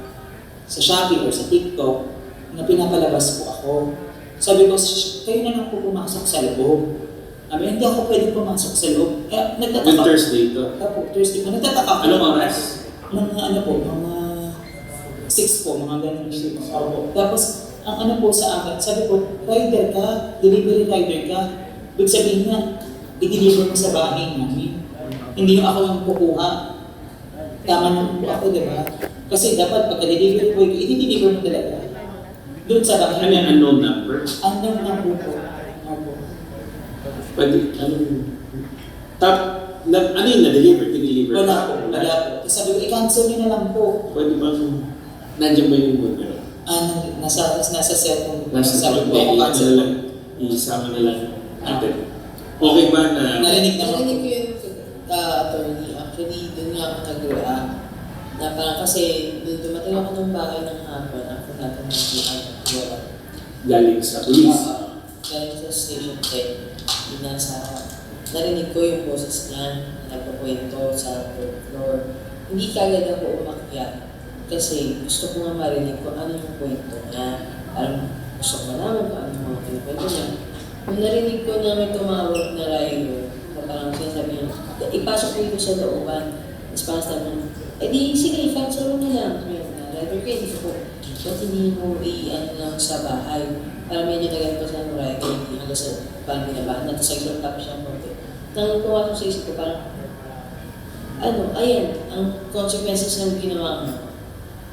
S2: Shopee or sa TikTok na pinapalabas po ako. Sabi ko, kayo na lang po pumasok sa loob. Hindi ako pwede pumasok sa loob. Nagtataka.
S1: Yung Thursday ito.
S2: Opo, Thursday po. Nagtataka ako.
S1: Anong oras?
S2: Mga ano po, mga 6 po, mga ganun. Opo. Tapos, ang ano po sa akin, sabi ko, rider ka, delivery rider ka. Ibig sabihin nga, i-deliver mo sa bahay namin. Hindi yung ako yung kukuha. Tama naman po ako, di ba? Kasi dapat pagka-delivery boy, i-deliver mo talaga. Doon sa bahay.
S1: Ano yung unknown number?
S2: Unknown na po po. Opo.
S1: Pwede, ano yung na-deliver? Dineliver?
S2: Wala po, wala po. Tapos sabi ko, i-cancel nyo na lang po.
S1: Pwede bang, nandiyan ba yung numero?
S2: Nasa cellphone.
S1: Nasa
S2: sabi ko,
S1: cellphone,
S2: ako cancel.
S1: isama na lang natin. Okay ba na,
S2: Narinig naman
S3: Narinig
S2: po.
S3: ko yung attorney. Actually, doon nga ako nag-react. Na parang kasi, doon dumating ako ng bahay ng hapon, ako natin nag-react.
S1: galing sa police?
S3: Galing sa station 10, narinig ko yung boses niya na nagpakwento sa third floor. Hindi kagad ako umakyat kasi gusto ko nga marinig kung ano yung kwento niya. Parang gusto ko malaman kung ano yung mga kwento niya. Nung narinig ko na may tumawag na rider, na parang sinasabi niya, ipasok ko ito sa looban. Tapos parang sabi niya, di sige, i-cancel mo na lang. Rider ko, hindi ko, ba't hindi mo i-ano lang sa bahay? Parang medyo nagal pa sa rider, hindi hanggang sa parang binabahan. Tapos sa top siya konti. Nang tuwa ko sa isip ko, parang, ayan, ang consequences ng ginawa mo,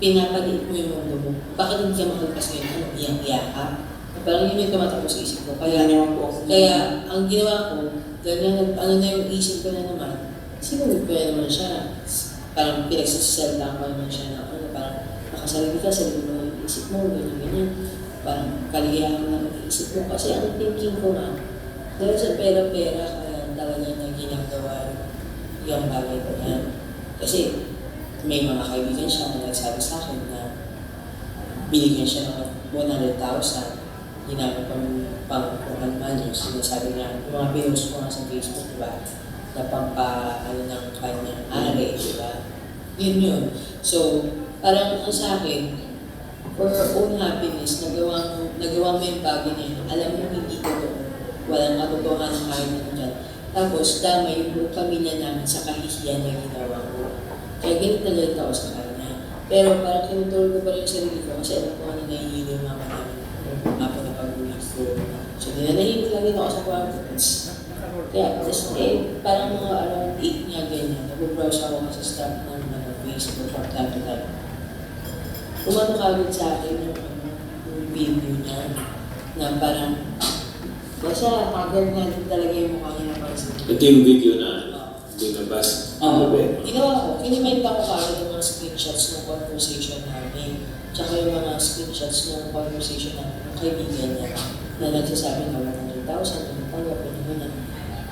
S3: pinapaliit mo yung mundo mo. Bakit hindi ka makalpas ngayon? Iyak-iyak ka? Parang yun yung tumatakbo sa isip ko.
S2: Kaya naman po.
S3: Kaya, ang ginawa ko, ganyan, na yung isip ko na naman, sinunod ko na naman siya. Parang pinagsasalita ko naman siya na, parang nakasarili ka, sarili mo yung isip mo, ganyan. Parang kaliyahan na mag-isip mo. Kasi ang thinking ko nga, dahil sa pera-pera, kaya talaga na ginagawa yung bagay ko yan. Kasi may mga kaibigan siya na nagsabi sa akin na binigyan siya ng 100,000, ginamit pang man yung sinasabi niya, yung mga pinost ko nga sa Facebook, diba? Na ng kanya, diba? Yun. So, parang ang sa akin, for her own happiness, nagawa mo yung bagay niya, alam mo hindi totoo, walang katotohanan kahit ano dyan. Tapos, damay yung buong pamilya namin sa kahihiyan na ginawa ko. Kaya galit na galit ako sa kanya. Pero parang kinutulog ko pa rin yung sarili ko kasi alam ko ano nahihilo yung mama namin. Ako na pag-uwi ko. So, dinanahimik lang din ako sa kwarto. Kaya, parang mga around 8 nga ganyan, nag-browse ako sa staff ng Facebook from time to time. Umano kagad sa akin yung video niya na parang basta kagad nga din talaga yung mukha niya na parang
S1: Ito yung video na binabas.
S3: Ginawa ko, kinimend ako kagad yung mga screenshots ng conversation namin. Tsaka yung mga screenshots ng conversation namin ng kaibigan niya na nagsasabi na 100,000 na tanggap na.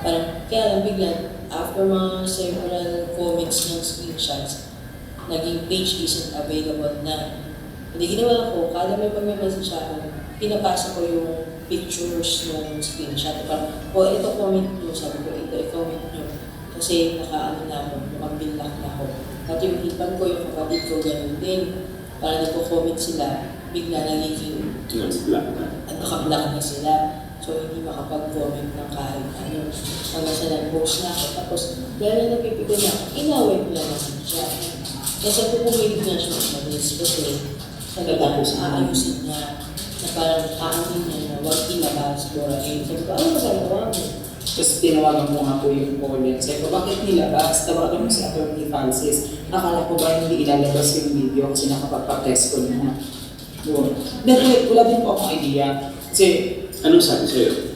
S3: Parang kaya lang bigla, after mga several comments ng screenshots, naging page isn't available na. Hindi ginawa ko, kada may pag-message ako, pinapasa ko yung pictures ng screenshot. Parang, ito comment nyo, sabi ko, ito i-comment nyo. Kasi naka-ano na ako, mag-binlock na ako. At yung ipan ko, yung kapatid ko, ganun din. Parang nagko-comment sila, bigla nagiging at naka-block na sila. So, hindi makapag-comment ng kahit ano. Hanggang sa nag-post na ako. Tapos, dahil na napipigo na ako, inaway ko lang naman siya. Kasi po pumilig na siya umalis kasi sabi na aayusin niya na parang aanin niya na huwag ilabas, burahin. Sabi ko, ano magagawa mo?
S2: Tapos tinawagan ko nga po yung Pauline. Sabi ko, bakit nilabas? Tawagan mo si Atty. Francis. Akala ko ba hindi ilalabas yung video kasi nakapagpa-test ko niya. Dahil wala din po akong idea. Kasi,
S1: Anong sabi sa'yo?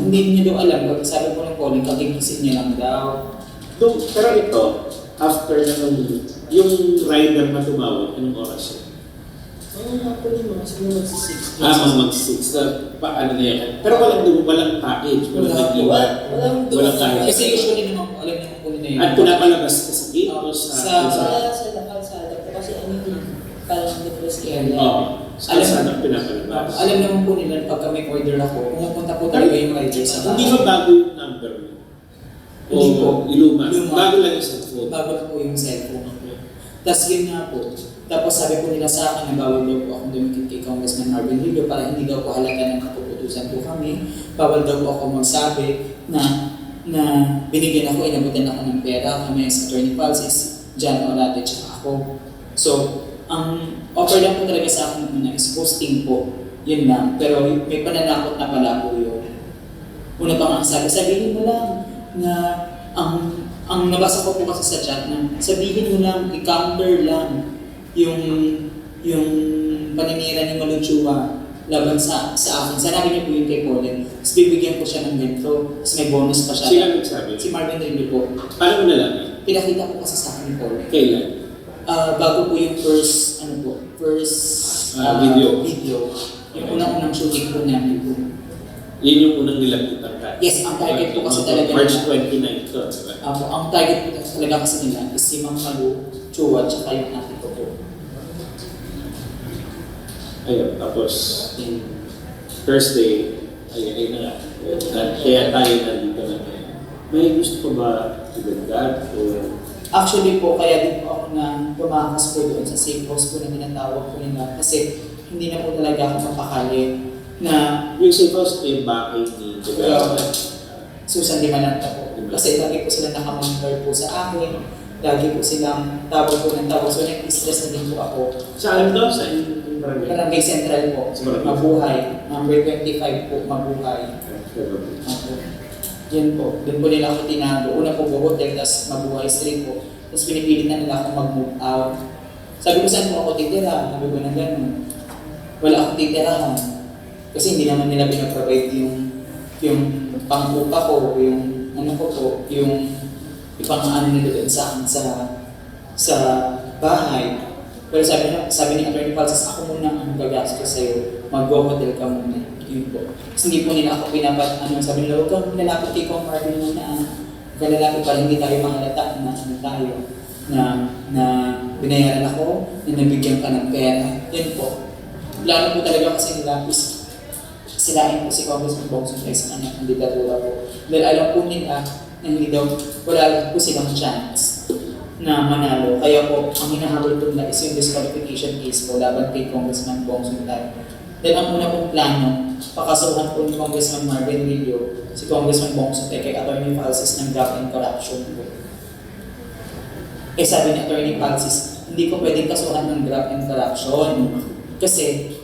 S2: hindi niya daw alam. Sabi ko ng Pauline, kagigising niya lang daw.
S1: Pero ito, after na yung rider na tumawag, anong oras yun?
S3: Hapon yung mga siguro mag-6.
S1: Mga mag-6 na paano na yan. Pero walang package, walang kahit.
S2: Kasi usually naman po, alam niyo po na yun.
S1: At pinapalabas ka sa gate o
S3: Sa kalsada po kasi ano yun, parang depressed area.
S1: Alam na pinapalabas.
S2: Alam naman po nila pag may order ako, pumupunta po talaga yung rider sa bahay.
S1: Hindi ba bago yung number mo?
S2: Hindi po.
S1: Iluma. Bago lang yung cellphone.
S2: Bago na po yung cellphone. Tapos yun nga po. Tapos sabi po nila sa akin na bawal daw po akong dumikit kay Congressman Marvin Hildo para hindi daw po halata ng kapuputo nag-utusan po kami. Bawal daw po ako magsabi na binigyan ako, inabutan ako ng pera. Kami sa Attorney Francis, John Orate, tsaka ako. So, ang offer lang po talaga sa akin una is posting po. Yun lang. Pero may pananakot na pala po yun. Una pa nga sabihin mo lang na ang nabasa ko po kasi sa chat na sabihin mo lang, i-counter lang yung paninira ni Maluchua laban sa akin. Sanabi niya po yun kay Colin. Tapos bibigyan ko siya ng ganito. Tapos may bonus pa siya.
S1: Sino nagsabi?
S2: Si Marvin Rillo po.
S1: Paano mo nalaman?
S2: Pinakita ko kasi sa akin ni Colin.
S1: Kailan?
S2: Bago po yung first video. Yung unang shooting po namin po.
S1: Yun yung unang nilapitan ka?
S2: Yes, ang target po kasi talaga
S1: March
S2: nila.
S1: 29 to, diba?
S2: Ang target po talaga kasi nila is si Mang Maluchua tsaka yung ate ko po.
S1: Ayun, tapos Thursday, ayun na nga. Kaya tayo nandito na ngayon. May gusto ko ba ibagdag o
S2: Actually po, kaya din po ako na tumakas po doon sa safe house po na tinatawag po nila kasi hindi na po talaga ako mapakali na
S1: yung safe house yung bakit ni development?
S2: Susan di Malanta po. Kasi lagi po sila nakamonitor po sa akin, lagi po silang tawag po ng tawag. So nag-stress na din po ako.
S1: Saan daw? Sa yung barangay?
S2: Barangay Central po, Mabuhay. Number 25 po, Mabuhay. Yan po, doon po nila ako tinago. Una po hotel, tapos Mabuhay Street po. Tapos pinipilit na nila akong mag-move out. Sabi ko, saan po ako titira? Sabi ko na gano'n. Wala akong titirahan. Kasi hindi naman nila pinaprovide yung pangkupa ko, yung ano ko po, yung ipang-ano nila doon sa akin sa bahay. Pero sabi ni Attorney Francis, ako muna ang gagastos sa'yo. Mag-go-hotel ka muna. Yun po. Kasi hindi po nila ako sabi nila, huwag kang lalapit kay Kong Marvin muna. Huwag kang lalapit para hindi tayo mahalata na binayaran ako, na nabigyan ka ng pera. Yan po. Plano po talaga kasi nila is silain po si Congressman Bongson sa kanyang kandidatura po. Dahil alam po nila na hindi daw, wala po silang chance na manalo. Kaya po, ang hinahabol po nila is yung disqualification case po laban kay Congressman Bongson tayo. Dahil ang una pong plano, pakasuhan po ni Congressman Marvin Rillo, si Congressman Bongson kay Attorney Francis ng graft and corruption po. Sabi ni Attorney Francis, hindi ko pwedeng kasuhan ng graft and corruption. Kasi,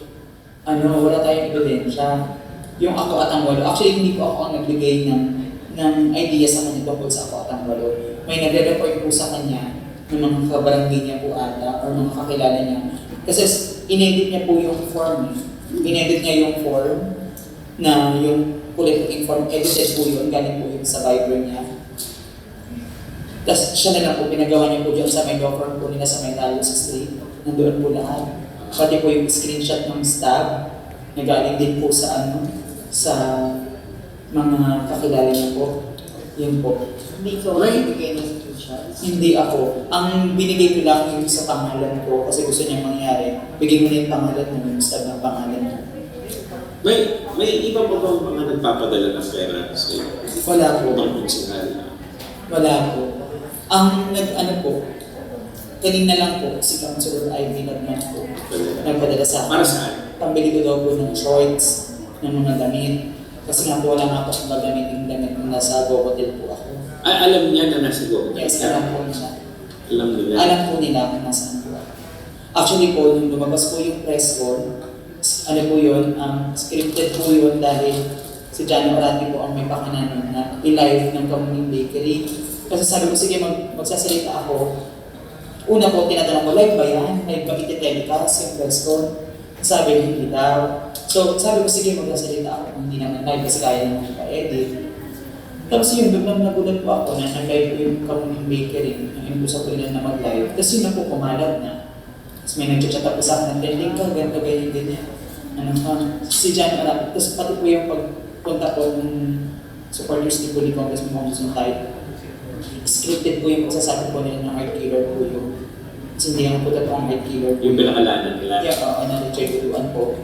S2: wala tayong ebidensya. Yung ako at ang walo. Actually, hindi po ako ang nagbigay ng idea sa kanya tungkol sa ako at ang walo. May nagre-report po sa kanya ng mga kabarangay niya po ata or mga kakilala niya. Kasi inedit niya po yung form. Inedit niya yung form na yung politicking form. Edited po yun. Galing po yun sa Viber niya. Tapos siya na lang po, pinagawa niya po dyan sa may law firm po nila sa may Talos Street. Nandoon po lahat. Pati po yung screenshot ng staff na galing din po sa mga kakilala niya po. Yun po.
S3: Hindi ko maibigay ng screenshots.
S2: Hindi ako. Ang binigay ko lang yung sa pangalan ko kasi gusto niya mangyari. Bigay mo na yung pangalan mo, yung staff ng pangalan mo.
S1: May iba pa bang mga nagpapadala ng pera sa'yo?
S2: Wala po.
S1: Ibang konsyonal?
S2: Wala po. Ang po, kanina lang po, si Councilor Ivy naman po, nagpadala sa akin.
S1: Para saan?
S2: Pambili ko daw po ng shorts, ng mga damit. Kasi nga po wala nga po akong gagamitin damit nung nasa Go Hotel po ako.
S1: Alam niya na nasa Go.
S2: Yes, alam po nila.
S1: Alam nila.
S2: Alam po nila kung nasaan po ako. Actually po, nung lumabas po yung press call, po yun, scripted po yun dahil si Johnny Orate po ang may pakananan na i-live ng Kamuning Bakery. Kasi sabi ko, sige, magsasalita ako. Una po, tinatanong ko, live ba yan? Live ba iti-telecast yung press call? Sabi, hindi daw. So, sabi ko, sige, magsasalita ako. Hindi naman live kasi kaya naman pa-edit. Tapos yun, biglang nagulat po ako na nag-live po yung Kamuning Bakery. Inuusap ko nila na mag-live. Tapos yun na po, kumalat na. Tapos may nag-chat po sa akin, trending ka, ganito, ganyan. Si John Orate. Tapos pati po yung pagpunta po ng supporters ni po ni Congressman Bongson tayo. Scripted po yung pagsasabi po nila ng heart killer po yung kasi hindi naman po totoong heart killer po.
S1: Yung pinakalanan nila?
S2: Yeah, na-Richard Buluan po.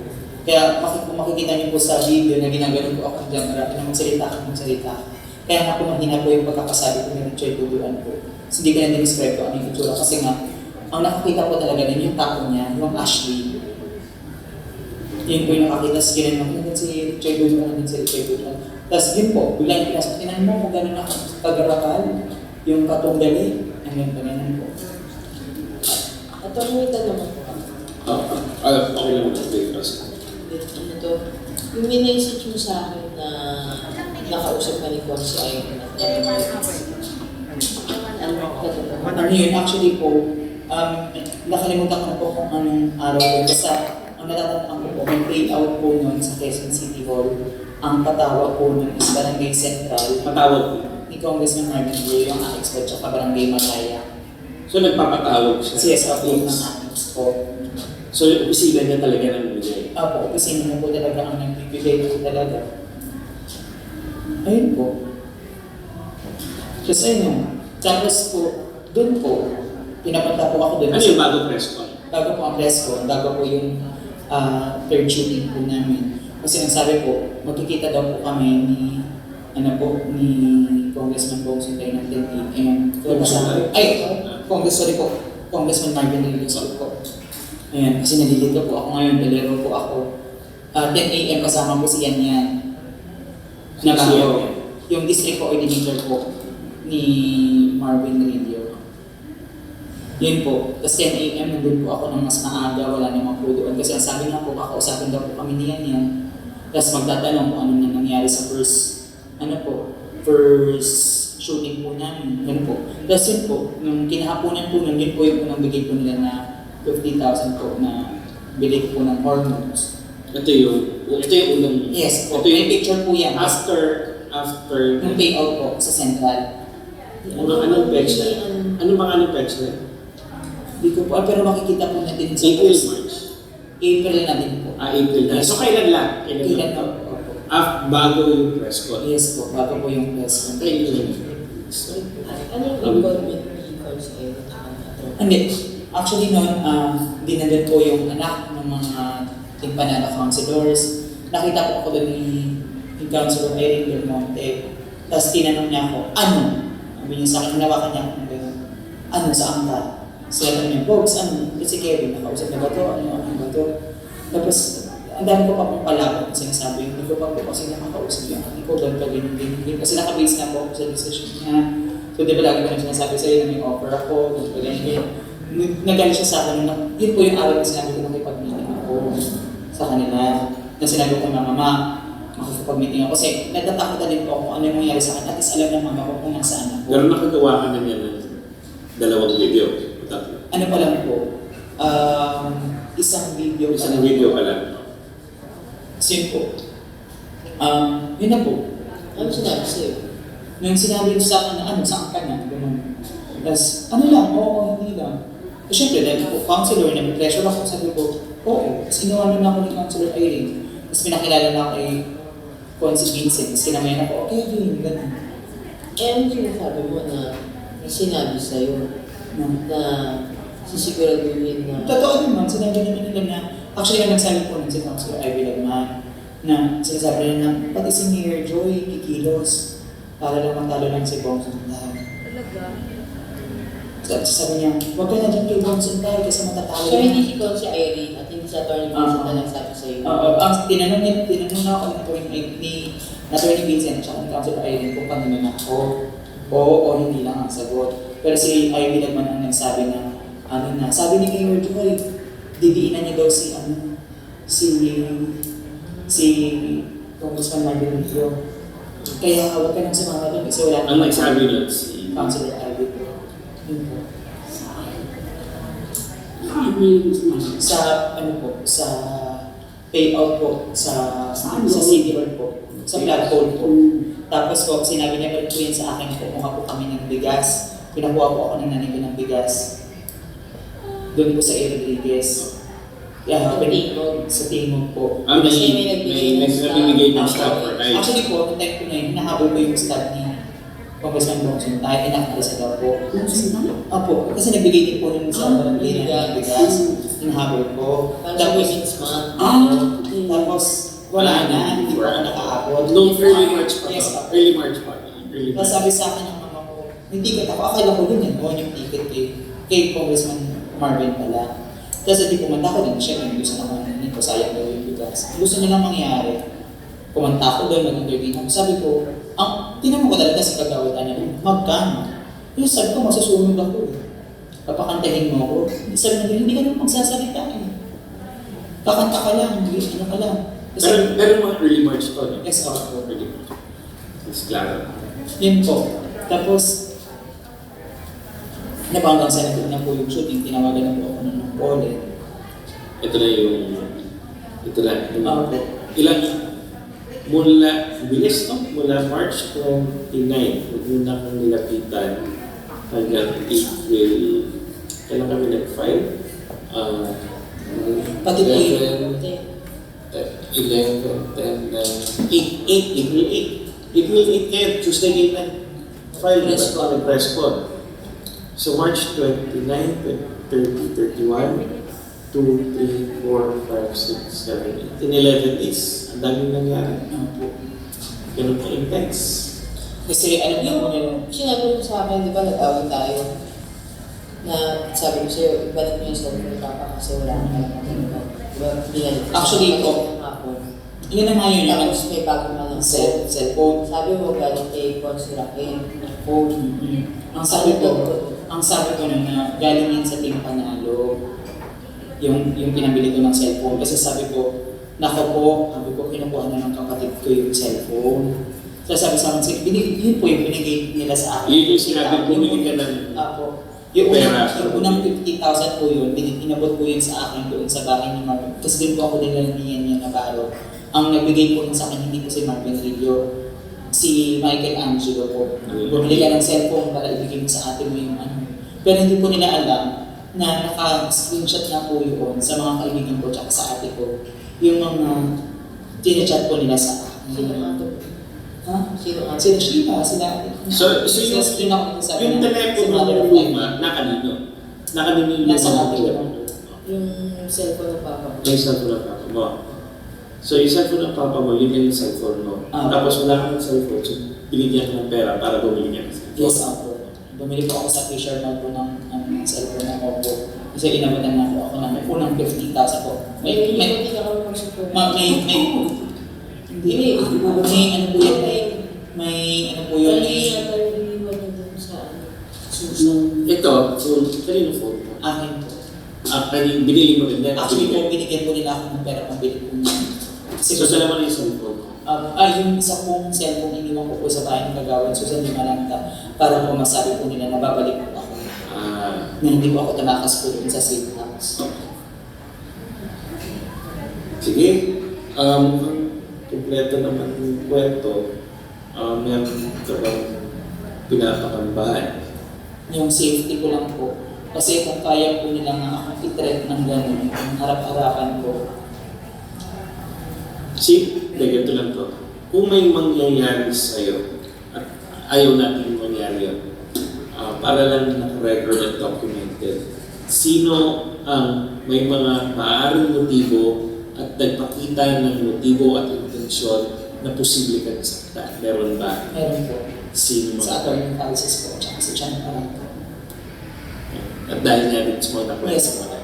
S2: Kaya kung makikita niyo po sa video na ginaganon po ako ng John Orate na magsalita. Kaya nga po mahina po yung pagkakasabi ko ni Richard Buluan po. Kasi hindi ko na din-describe ko ang itsura kasi nga ang nakakita po talaga din yung tapo niya, yung Ashley. Yun po yung nakakita sa kinan mo, nandun si Richard Dutton, nandun si Richard Dutton. Tapos yun po, biglang pinasok, tinan mo kung gano'n nakagarakal, yung katunggali, hanggang ganyan po.
S3: At may tanong ako.
S1: Okay lang mo kasi.
S3: Ano to? Yung minessage mo sa akin na nakausap ka ni Consi ay
S2: Ano yun, actually po, nakalimutan ko na po kung anong araw po. Basta, ang natatandaan ko po, may payout po nun sa Quezon City Hall. Ang patawag po nun is Barangay Central.
S1: Patawag ko.
S2: Ni Congressman Marvin Rio, yung Apex po, tsaka Barangay Mataya.
S1: So nagpapatawag siya?
S2: CSO po ng Apex po.
S1: So yung opisina niya talaga ng bigay?
S2: Apo, opisina mo po talaga ang nagbibigay po talaga. Ayun po. Just ayun. Tapos po, doon po, pinapunta po ako doon.
S1: Ano yung bagong press con?
S2: Bago po ang press con, bago po yung third shooting po namin. Kasi ang sabi po, magkikita daw po kami ni ni Congressman Bong Sintay ng 10 p.m. Congressman Marvin Reyes po. Ayan, kasi nalilito po ako ngayon, dalero po ako. 10 a.m. kasama po si Yan. Yung district coordinator po ni Marvin Radio. Yun po. Tapos 10 a.m. nandun po ako ng mas maaga, wala namang po doon. Kasi ang sabi nga po, kakausapin daw po kami ni Yan. Tapos magtatanong kung ano na nangyari sa first shooting po namin. Yun po. Tapos yun po, nung kinahaponan po nun, yun po yung unang bigay po nila na 50,000 po na bilig po ng hormones.
S1: Ito yung unang...
S2: Yes po.
S1: Ito yung
S2: May picture po yan.
S1: after
S2: Yung payout po sa central.
S1: anong page na? Anong pangalan page na?
S2: Hindi ko po, pero makikita po natin sa
S1: April, March?
S2: April na din po.
S1: April na. So kailan lang?
S2: Kailan na po.
S1: Bago yung press con?
S2: Yes po, bago po yung press con.
S3: Ano yung involvement ni Consi at
S2: Hindi. Actually noon, dinadal po yung anak ng mga timpanada councilors. Nakita po ako doon ni Councilor Eric Del Monte. Tapos tinanong niya ako, ano? Sabi niya sa akin, hinawakan niya ako ng gano'n. Ano, saan ka? Sabi niya, Bogs, ano? Si Kevin, nakausap na ba ito? Ano ba ito? Tapos, ang dami ko pa pong palabot na sinasabi. Hindi ko pa po kasi nakakausap yung anak ko. Doon pa ganyan. Kasi nakabase na po ako sa decision niya. So, di ba lagi ko na sinasabi sa'yo na may offer ako, doon pa ganyan. Nagalit siya sa akin na yun po yung araw na sinabi ko nakipag-meeting ako sa kanila. Na sinabi ko na mama, makikipag-meeting ako. Kasi natatakot na din po kung ano yung mangyari sa akin. At least alam ng mama ko kung nasaan ako.
S1: Pero nakagawa ka na niya ng dalawang video. Tatlo.
S2: Ano pa lang po? Isang video.
S1: Isang video ka lang.
S2: Same po. Yun na po.
S3: Ano sinabi sa'yo?
S2: Nung sinabi ko sa akin na ano, saan ka na? Ganun. Tapos, ano lang, oo, hindi lang. Siyempre, dahil po, counselor na may pressure ako, sabi ko, oo. Tapos inawanan na ako ni Counselor Irene. Tapos pinakilala na ako kay Consi Vincent. Tapos kinamayan ako, okay, Irene, ganun.
S3: Eh, ano sinasabi mo na sinabi sa'yo
S2: No.
S3: na sisiguraduhin na
S2: Totoo naman, sinabi naman nila na, actually, ang nagsabi po nun si Counselor Ivy Lagman, na sinasabi nila na, pati si Mayor Joy, kikilos, para lang matalo lang si Bong Sunday. Tapos sabi niya, huwag ka na dyan kay Bong Sunday kasi matatalo
S3: so
S2: na.
S3: hindi si Consi Irene at hindi sa Atty. Vincent na nagsabi sa'yo.
S2: Ang tinanong na ako ni Atty. Vincent at ni Counselor Irene kung kanina na ako. Oo o hindi lang ang sagot. Pero si Ivy naman ang nagsabi na, ano na, sabi ni Mayor Joy, didiinan niya daw si Congressman Marvin Rio. Kaya huwag ka nang sumama doon kasi wala
S1: Ang nagsabi nun si...
S2: Counselor Ivy po. Yun po. Sa ano po, sa payout po, sa City Hall po, sa platform po. Tapos po, sinabi niya po yun sa akin, kumuha po kami ng bigas. Pinakuha po ako ng nanay ko ng bigas. Doon po sa A. Rodriguez.
S3: Sa Timog.
S2: Sa Timog po.
S3: Kasi may
S1: nagbibigay ng staff for kayo.
S2: Actually po, noong time ko na yun, hinahabol ko yung staff ni Congressman Bong Suntay, inakala daw po. Opo, kasi nagbigay din po nun sa barangay ng bigas. Hinahabol ko.
S3: Parang 6 months.
S2: Tapos wala na, hindi po ako nakaabot.
S1: Noong early March pa.
S2: Yes, po.
S1: Early March pa.
S2: Tapos sabi sa akin ng mama ko, hindi ticket ako, akala ko yun yan, yung ticket kay Congressman Marvin pala. Tapos hindi pumunta ako din, syempre hindi gusto naman nito, sayang daw yung bigas. Gusto nilang mangyari. Pumunta ako doon, mag-interview ako. Sabi ko, tinanong ko talaga sa kagawad, magkano? Yung sabi ko, masusunod ako. Papakantahin mo ako. Sabi nila, hindi ka naman magsasalita eh. Kakanta ka lang, ano ka lang.
S1: Pero mga early March to, no?
S2: Yes, ako.
S1: Early March. Mas klaro.
S2: Yun po. Tapos, hanggang sa natin na po yung shooting, tinawagan na po ako ng pole.
S1: Ito na yung... Ito na.
S2: Okay.
S1: Ilan? Mula, bilis no? Mula March 29, huwag muna kang nilapitan hanggang April. Kailan kami nag-file?
S2: Pati po yun.
S1: 11, 10, 8, April 8. April 8 kaya, Tuesday 8 na. File na ba? Press con. So March 29, 30, 31, 2, 3, 4, 5, 6, 7, 8. In 11 days, ang daming nangyari. Ganun ka intense.
S2: Kasi alam niyo po nila,
S3: Sinabi mo sa akin, di ba, nag-away tayo. Na sabi ko sa'yo, ibalik mo yung cellphone ni Papa kasi wala kang alam kung ano. Di ba, binalik ko.
S2: Actually, po, yun na nga yun yung
S3: Tapos may bago na lang
S2: cellphone.
S3: Sabi mo, galing kay Consirakin ng phone.
S2: Ang sabi ko na galing yan sa Team Panalo. Yung pinabili ko ng cellphone. Kasi sabi ko, sabi ko, kinukuha na ng kapatid ko yung cellphone. So sabi sa akin, yun po yung binigay nila sa akin.
S1: Yun yung sinabi, bumili ka ng
S2: yung
S1: pera.
S2: unang 50,000 po yun, inabot ko yun sa akin doon sa bahay ni Marvin. Kasi din po ako din lalamihan niya na baro. Ang nagbigay po nun sa akin, hindi po si Marvin Rillo, si Michael Angelo po. Bumili ka ng cellphone para ibigay mo sa ate mo yung ano. Pero hindi po nila alam na naka-screenshot na po yun sa mga kaibigan ko tsaka sa ate ko. Yung mga tinachat po nila sa akin.
S3: Sino nga to?
S2: Ha?
S3: Sino nga?
S2: Sila Shiva, sila ate.
S1: So yung telepono mo luma, nakanino? Nakanino yung
S2: Nasa
S1: mga
S2: ate ko.
S1: telepono?
S3: Yung cellphone ng Papa mo.
S1: Yung cellphone ng papa mo. So yung cellphone ng papa mo, yun yung cellphone mo. Tapos wala kang cellphone, so binigyan ka ng pera para bumili niya ng cellphone.
S2: Yes, ako. Bumili po ako sa Fisher Mall po ng cellphone ng Oppo. Kasi inabutan na po ako ng unang 50,000 po.
S3: Hindi ka kami mag-support.
S2: Hindi, may ano po yun, may ano po yun,
S1: Ito, phone, kanino phone mo?
S2: akin po.
S1: Kanino, binili mo rin yan?
S2: Actually po, binigyan po nila ako ng pera pambili po niya.
S1: So sa naman yung cellphone mo?
S2: Yung isa pong cellphone iniwan ko po sa bahay ng Kagawad, Susan Limalanta, para po masabi po nila na babalik po ako. Na hindi po ako tumakas po dun sa safe house.
S1: Sige. Kompleto naman yung kwento. Meron ka bang pinapakambahan?
S2: Yung safety ko lang po. Kasi kung kaya po nila nga akong i-threat ng gano'n, yung harap-harapan ko.
S1: Ganito lang to. Kung may mangyayari sa'yo, at ayaw natin mangyari yun, para lang naka-record at documented, sino ang may mga maaaring motibo at nagpakita ng motibo at intensyon na posible ka nasaktan? Meron ba?
S2: Meron po.
S1: Sino
S2: Sa
S1: mga?
S2: attorney Francis po, tsaka si Chan Parato.
S1: At dahil nga rin sa mga nakwento
S2: Yes.
S1: mo na.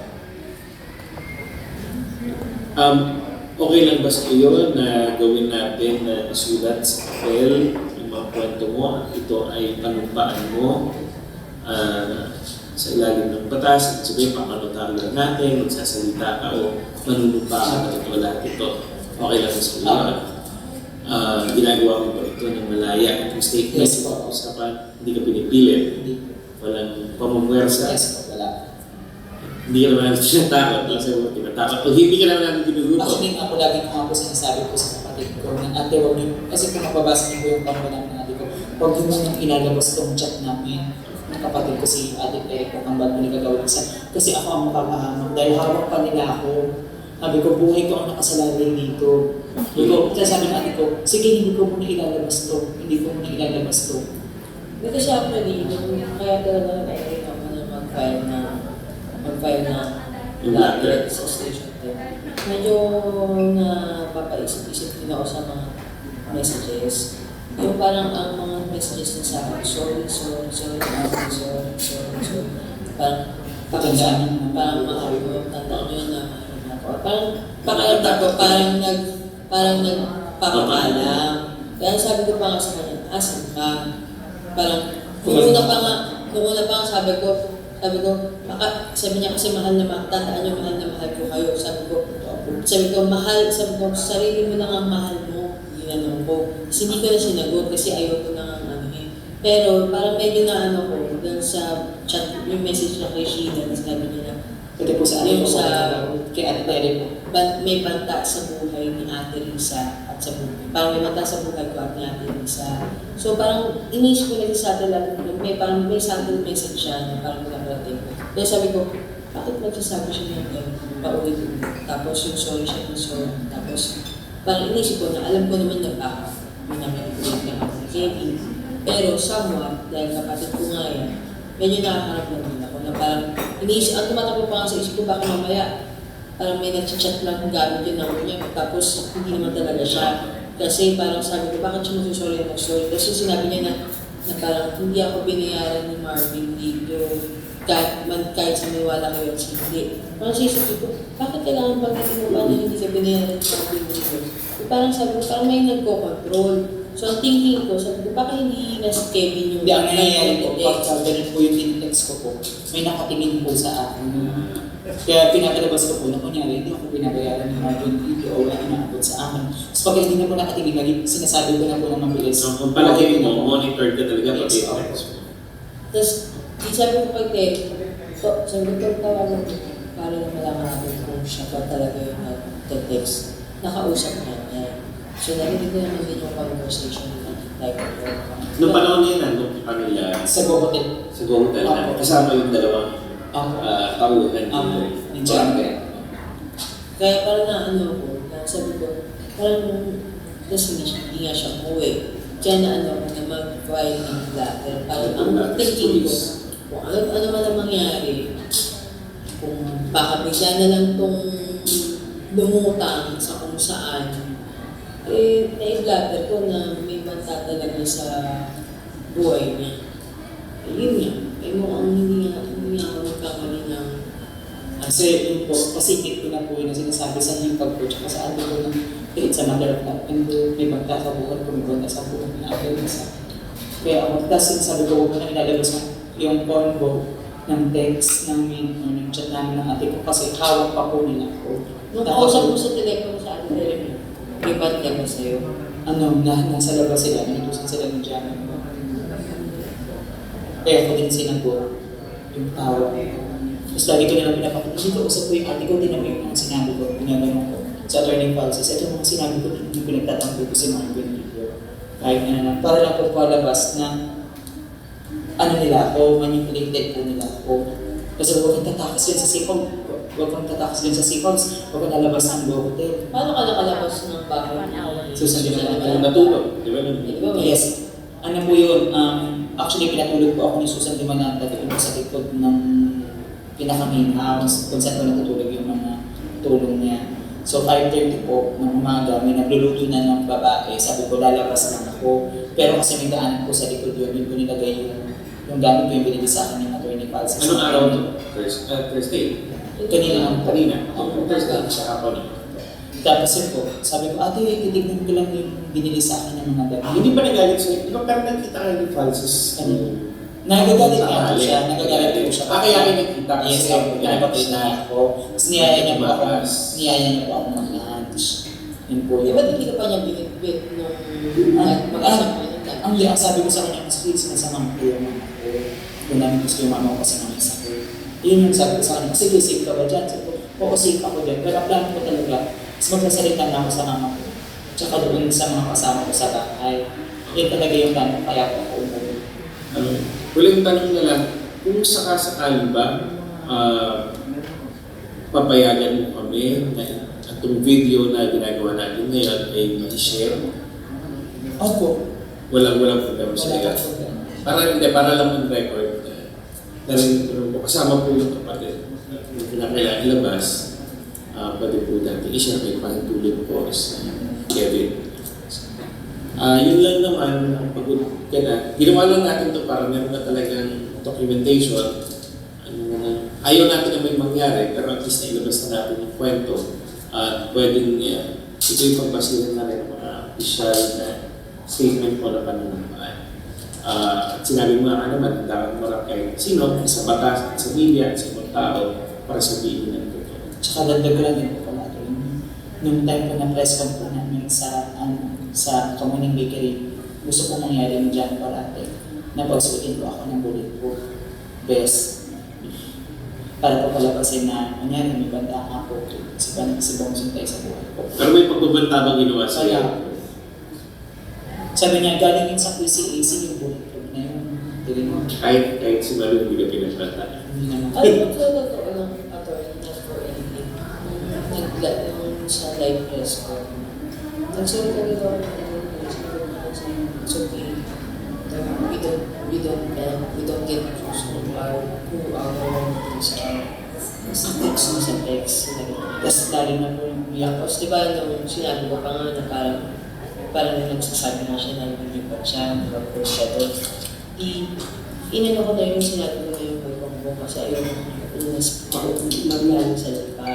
S1: Okay lang ba sa iyo na gawin natin na isulat sa papel yung mga kwento mo at ito ay panumpaan mo sa ilalim ng batas at sabihin pakanotaryo lang natin, magsasalita ka o manunumpaan at ito lahat ito. Okay lang ba sa iyo? Ginagawa mo pa ito ng malaya at yung statement
S2: Yes, po.
S1: usapan, hindi ka pinipilit,
S2: Hindi po.
S1: walang pamumwersa.
S2: Yes po, wala.
S1: Hindi ka naman natin tinatakot. Kasi mo tinatakot. O hindi ka naman natin ginugutom.
S2: Actually, ako lagi ko nga po sinasabi ko sa kapatid ko na ate, huwag niyo, kasi kung mababasa niyo po yung pambalang ng ate ko, huwag niyo nang ilalabas itong chat namin ng kapatid ko si ate Tere kung ang ba't mo nagagawin isa. Kasi ako ang mapapahamak dahil hawak pa nila ako. Sabi ko, buhay ko ang nakasalalay dito. Sabi ng ate ko, sige, hindi ko muna ilalabas to. Hindi ko muna ilalabas to.
S3: Kasi siya actually, kaya talaga na-edit ako na mag-file na
S1: Yung letter.
S3: sa station 10. Medyo napapaisip-isip din ako sa mga messages. Yung parang ang mga messages na sa akin, sorry. Parang
S2: Patandaan.
S3: Parang tandaan nyo na ako. Parang pakiramdam ko, parang nagpapakalam. Kaya sabi ko pa nga sa kanya, asan ka? Parang, nung una pa nga sabi ko, sabi niya kasi tandaan niyo mahal na mahal ko kayo. Sabi ko, sarili mo lang ang mahal mo. Ginanong ko. Kasi hindi ko na sinagot kasi ayaw ko na pero parang medyo na ko, dun sa chat, yung message na kay Sheena, sinabi niya na,
S2: Pwede po sa
S3: yung sa,
S2: kay Ate Terry po.
S3: may banta sa buhay ni Ate Lisa at sa buhay. Parang may banta sa buhay ko at ni Ate Lisa. So parang inisip ko na sa atin, parang may subtle message siya na parang pinaparating ko. Kaya sabi ko, bakit magsasabi siya ng paulit-ulit? Tapos yung sorry siya ng sorry. Tapos parang inisip ko na alam ko naman na baka minamanipulit ng ako ni Kevin. Pero somewhat, dahil kapatid ko nga yan, medyo nakakarap lang din ako na parang ang tumatakbo pa nga sa isip ko, baka mamaya parang may nag-chat lang kung gamit yun ako niya, tapos hindi naman talaga siya. Kasi parang sabi ko, bakit siya magsusorry na mag-sorry? Kasi sinabi niya na parang hindi ako binayaran ni Marvin dito, kahit sa may wala kayo at hindi. Parang sa isip ko, bakit kailangan pag-itin mo ba na hindi ka binayaran ni Marvin dito? Parang sabi ko, parang may nagko-control. So, ang thinking ko, sabi ko, baka hindi na si Kevin yung...
S2: Hindi, ang nangyayari po, pagka ganun po yung tinitext ko po, may nakatingin po sa akin. Kaya pinatalabas ko po na kunyari, hindi ako pinabayaran ng Marvin video o wala inaabot sa amin. So pag hindi na po nakatingin, sinasabi ko na po ng mabilis.
S1: So, kung palagi mo, monitor ka talaga pati
S2: Yes,
S1: yung
S2: okay.
S3: Tapos, sabi ko pag sabi ko, tawagan ko, para na malaman natin kung siya pa talaga yung nag-text. Nakausap niya. So, narinig ko naman din yung conversation na type of work.
S1: Noong panahon niya nandun pa nila
S2: Sa Go Hotel.
S1: sa Gohotel na kasama yung dalawang tauhan
S2: Ni John Gray.
S3: Kaya parang ko, sabi ko, parang kasi hindi nga siya umuwi. Kaya ko na mag-file ng letter. Parang ang thinking ko, kung ano man ang mangyari, kung baka bigla na lang itong lumutang sa kung saan, na-i-blatter ko na may banta talaga sa buhay niya. Yun nga. Mukhang hindi nga ako nagkamali ng...
S2: Kasi yun po, pasikip ko na po yung sinasabi sa hipag ko, tsaka sa atin ko ng it's a matter of love. And may magkakabuhan ko, may banta sa buhay na ako yung isa. Kaya ako, tapos sinasabi ko, huwag na ilalabas yung convo ng text namin, ng chat namin ng ate ko, kasi hawak pa po nila ako.
S3: Nung kausap mo sa telepono sa atin, may banta ba sa'yo?
S2: Nasa labas sila, naitusan sila ng Jana. Kaya ako din sinagot yung tawa. Tapos lagi ko nilang pinapakita, hindi ko usap ko yung ate ko, din naman yung mga sinabi ko, pinaganon ko sa attorney policies. Ito mga sinabi ko, yung pinagtatampo ko si Marvin video. Kahit na para lang po palabas na nila ako, manipulated po nila ako. Kasi huwag kang tatakas din sa sipong, huwag kang tatakas din sa sipons, huwag kang lalabas ng Go Hotel.
S3: Paano ka nakalabas ng bahay?
S2: Susundin na lang.
S1: natulog, di ba?
S2: Yes. Ano po yun? Actually, pinatulog po ako ni Susan Dimanata doon sa likod ng pinaka-main house kung saan ko natutulog yung mga tulong niya. So 5:30 po ng umaga, may nagluluto na ng babae. Sabi ko, lalabas lang ako. Pero kasi may daanan po sa likod yun, yun ko nilagay yung gamit ko yung binili sa akin ng attorney Pals.
S1: Anong araw to? Thursday?
S2: Kanina.
S1: Thursday, sa hapon.
S2: Tapos yun po, sabi ko, ate, titignan ko lang yung binili sa akin ng mga gamit.
S1: Hindi pa nagalit sa'yo. Di ba parang nakita kayo ni Francis?
S2: Nagagalit nga po siya, nagagalit po siya.
S1: Kaya kayo nagkita kasi.
S2: Yes, pinapatid na ako. Tapos niyaya niya po ako mag-lunch. Yun po
S3: Di
S2: yun.
S3: ba't hindi ka pa niya binitbit nung mag-asang kayo ng
S2: Ang sabi ko sa kanya, mas please, nasamang ko yung mama ko. Kung namin gusto yung mama ko kasi nang isa ko. Yun yung sabi ko sa kanya, sige, safe ka ba dyan? Sabi ko, oo, safe ako dyan. Pero ang plano ko talaga, mas magsasalita na ako sa mama ko. Tsaka doon sa mga kasama ko sa bahay. Yun talaga yung plano, kaya ko ako umuwi.
S1: Huling tanong na lang, kung sakasakali ba, papayagan mo kami na itong video na ginagawa natin ngayon ay i-share?
S2: Opo.
S1: Walang problema sa iyo. Para lang ng record. Narinig ko kasama po yung kapatid. Yung pinakailangan ilabas, pwede po natin i-share kay Pantulid po sa Kevin. Yun lang naman ang pagod ka na. Ginawa lang natin ito para meron na talagang documentation. ayaw natin na may mangyari, pero at least nailabas na natin yung kwento at pwedeng ito yung pagbasihan na rin ng mga official na statement mo na panunumpan. At sinabi mo nga naman, dapat mo lang kahit sino, sa batas, sa media, sa ibang tao, para sabihin ng totoo.
S2: Tsaka dagdag ko lang din po pala rin. Nung time ko na press con po namin sa Kamuning Bakery, gusto ko mangyari ng Jan Parate na pagsuotin ko ako ng bulletproof vest. Para po palabasin na, mangyari, may banda ako si Bong Sintay sa buhay ko.
S1: Pero may pagbabanta bang ginawa sa iyo?
S2: Sabi niya, galing yun sa PCAC yung bulletproof na yun. Hindi mo.
S1: Kahit si Malu hindi ka pinagbanta.
S2: Hindi naman.
S3: Ay, totoo lang, attorney, not for anything. Nung sa live press ko, nagsabi talaga ako it's okay. We don't get who our relatives are. Sa text.
S2: Tapos lalo na po yung umiyak ko.
S3: Tapos diba nung sinabi ko pa nga na parang nagsasabi na siya na nilipat siya, nag-approach siya doon. Inano ko na yung sinabi ko na yung may pangbuong kasi ayaw maglalang sa lupa.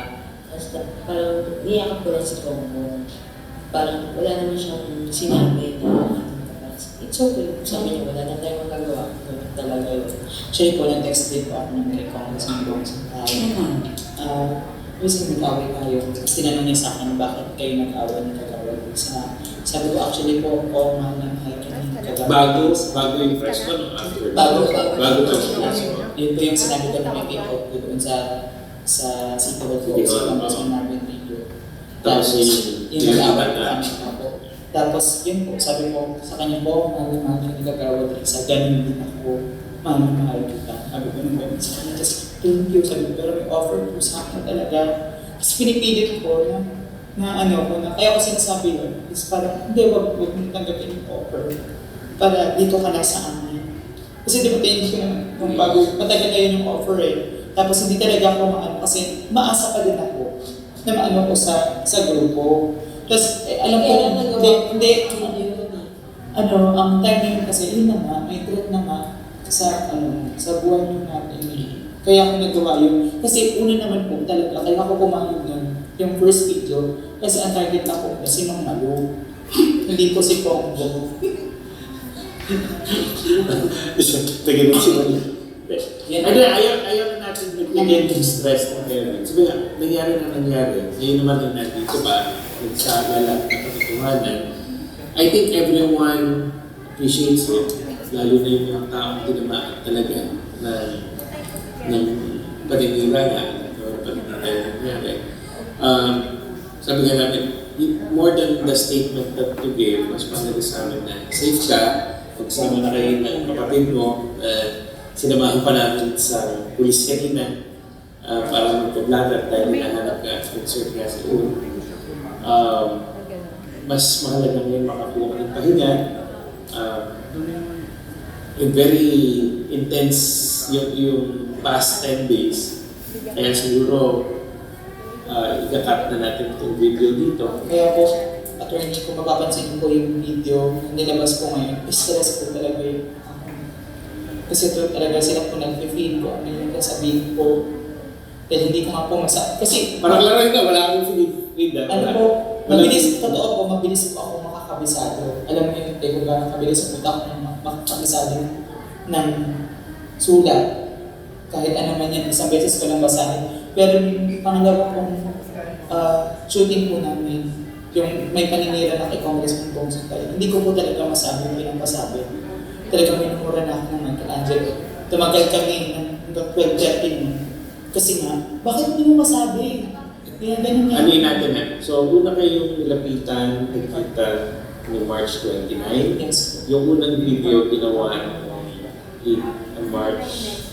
S3: Tapos parang niyakap ko lang si Pongpong. Parang wala naman siyang sinabi na it's okay. Sabi niya, wala na tayong magagawa. Talaga yun.
S2: Actually po, nag-text din po ako ng kay Congressman Bong Sintay. Kasi nag-away tayo. Tapos tinanong niya sa akin, bakit kayo nag-away ng kagawad? Sabi ko, actually po, oo nga ng hiking kagawad.
S1: Bago yung press con o after?
S3: Bago
S1: Bago yung press con.
S2: Yun po yung sinabi ko na may pick-up ko doon sa City Hall po. Sa Congressman namin video.
S1: Tapos
S2: yung nag-away kami ako. Tapos yun po, sabi ko sa kanya po, mahal yung nagagawad sa ganun din ako. Mahal kita. Sabi ko naman sa kanya, just thank you. Sabi ko, pero may offer po sa akin talaga. Tapos pinipilit ko kaya ko sinasabi yun, is parang, hindi, wag mo tanggapin yung offer. Para dito ka na sa amin. Kasi di ba hindi ko naman, kung bago, matagal na yun yung offer eh. Tapos hindi talaga ako kasi maasa pa din ako na maano ko sa grupo. Tapos, alam ko na, hindi, ang time na yun kasi, yun na nga, may threat na nga sa buhay nyo natin. Kaya ako nagawa yun. Kasi una naman po talaga, kaya ako kumain nun, yung first video, kasi ang target ako, kasi nung Malu. Hindi ko si Pongbo.
S1: Tagay mo si Malu.
S2: Yan.
S1: Ayaw na natin bigyan yung stress ng parents. Sabi nga, nangyari. Ngayon naman yung nandito ba, nagsaalala at katotohanan. I think everyone appreciates it. Lalo na yung mga taong tinamaan talaga ng paninira nga. Nangyari. Sabi nga namin, more than the statement that you gave, mas mahalaga sa amin na safe ka, pagsama na kayo ng kapatid mo, sinamahan pa namin sa pulis kanina para magpablagat dahil hinahanap ka at concern nga sa ulo. Mas mahalaga ngayon makakuha ng pahinga. Very intense yung past 10 days. Kaya siguro, ikakat na natin itong video dito.
S2: Kaya po, attorney, kung mapapansin ko yung video na nilabas ko ngayon, stress ko talaga yun. Kasi ito talaga sila po nag-feel ko, ano yung sasabihin ko. Dahil hindi ko nga po kasi
S1: Parang laro ka, wala akong feed.
S2: ano po, mabilis, totoo po, mabilis po ako makakabisado. Alam mo yung kung gano'ng kabilis po ako makakabisado ng sulat. Kahit ano man yan, isang beses ko lang basahin. Pero yung pangalawa kong shooting po namin, yung may paninira na kay Congressman Bong Sintay, hindi ko po talaga masabi yung pinapasabi. Talagang minumura na ako ng Michelangelo. Tumagal kami ng 12-13. Kasi nga, bakit hindi mo masabi? Kaya ganun nga.
S1: Ano yun natin na? So, una kayong nilapitan, nagkita ni March 29.
S2: Yes.
S1: Yung unang video ginawa in March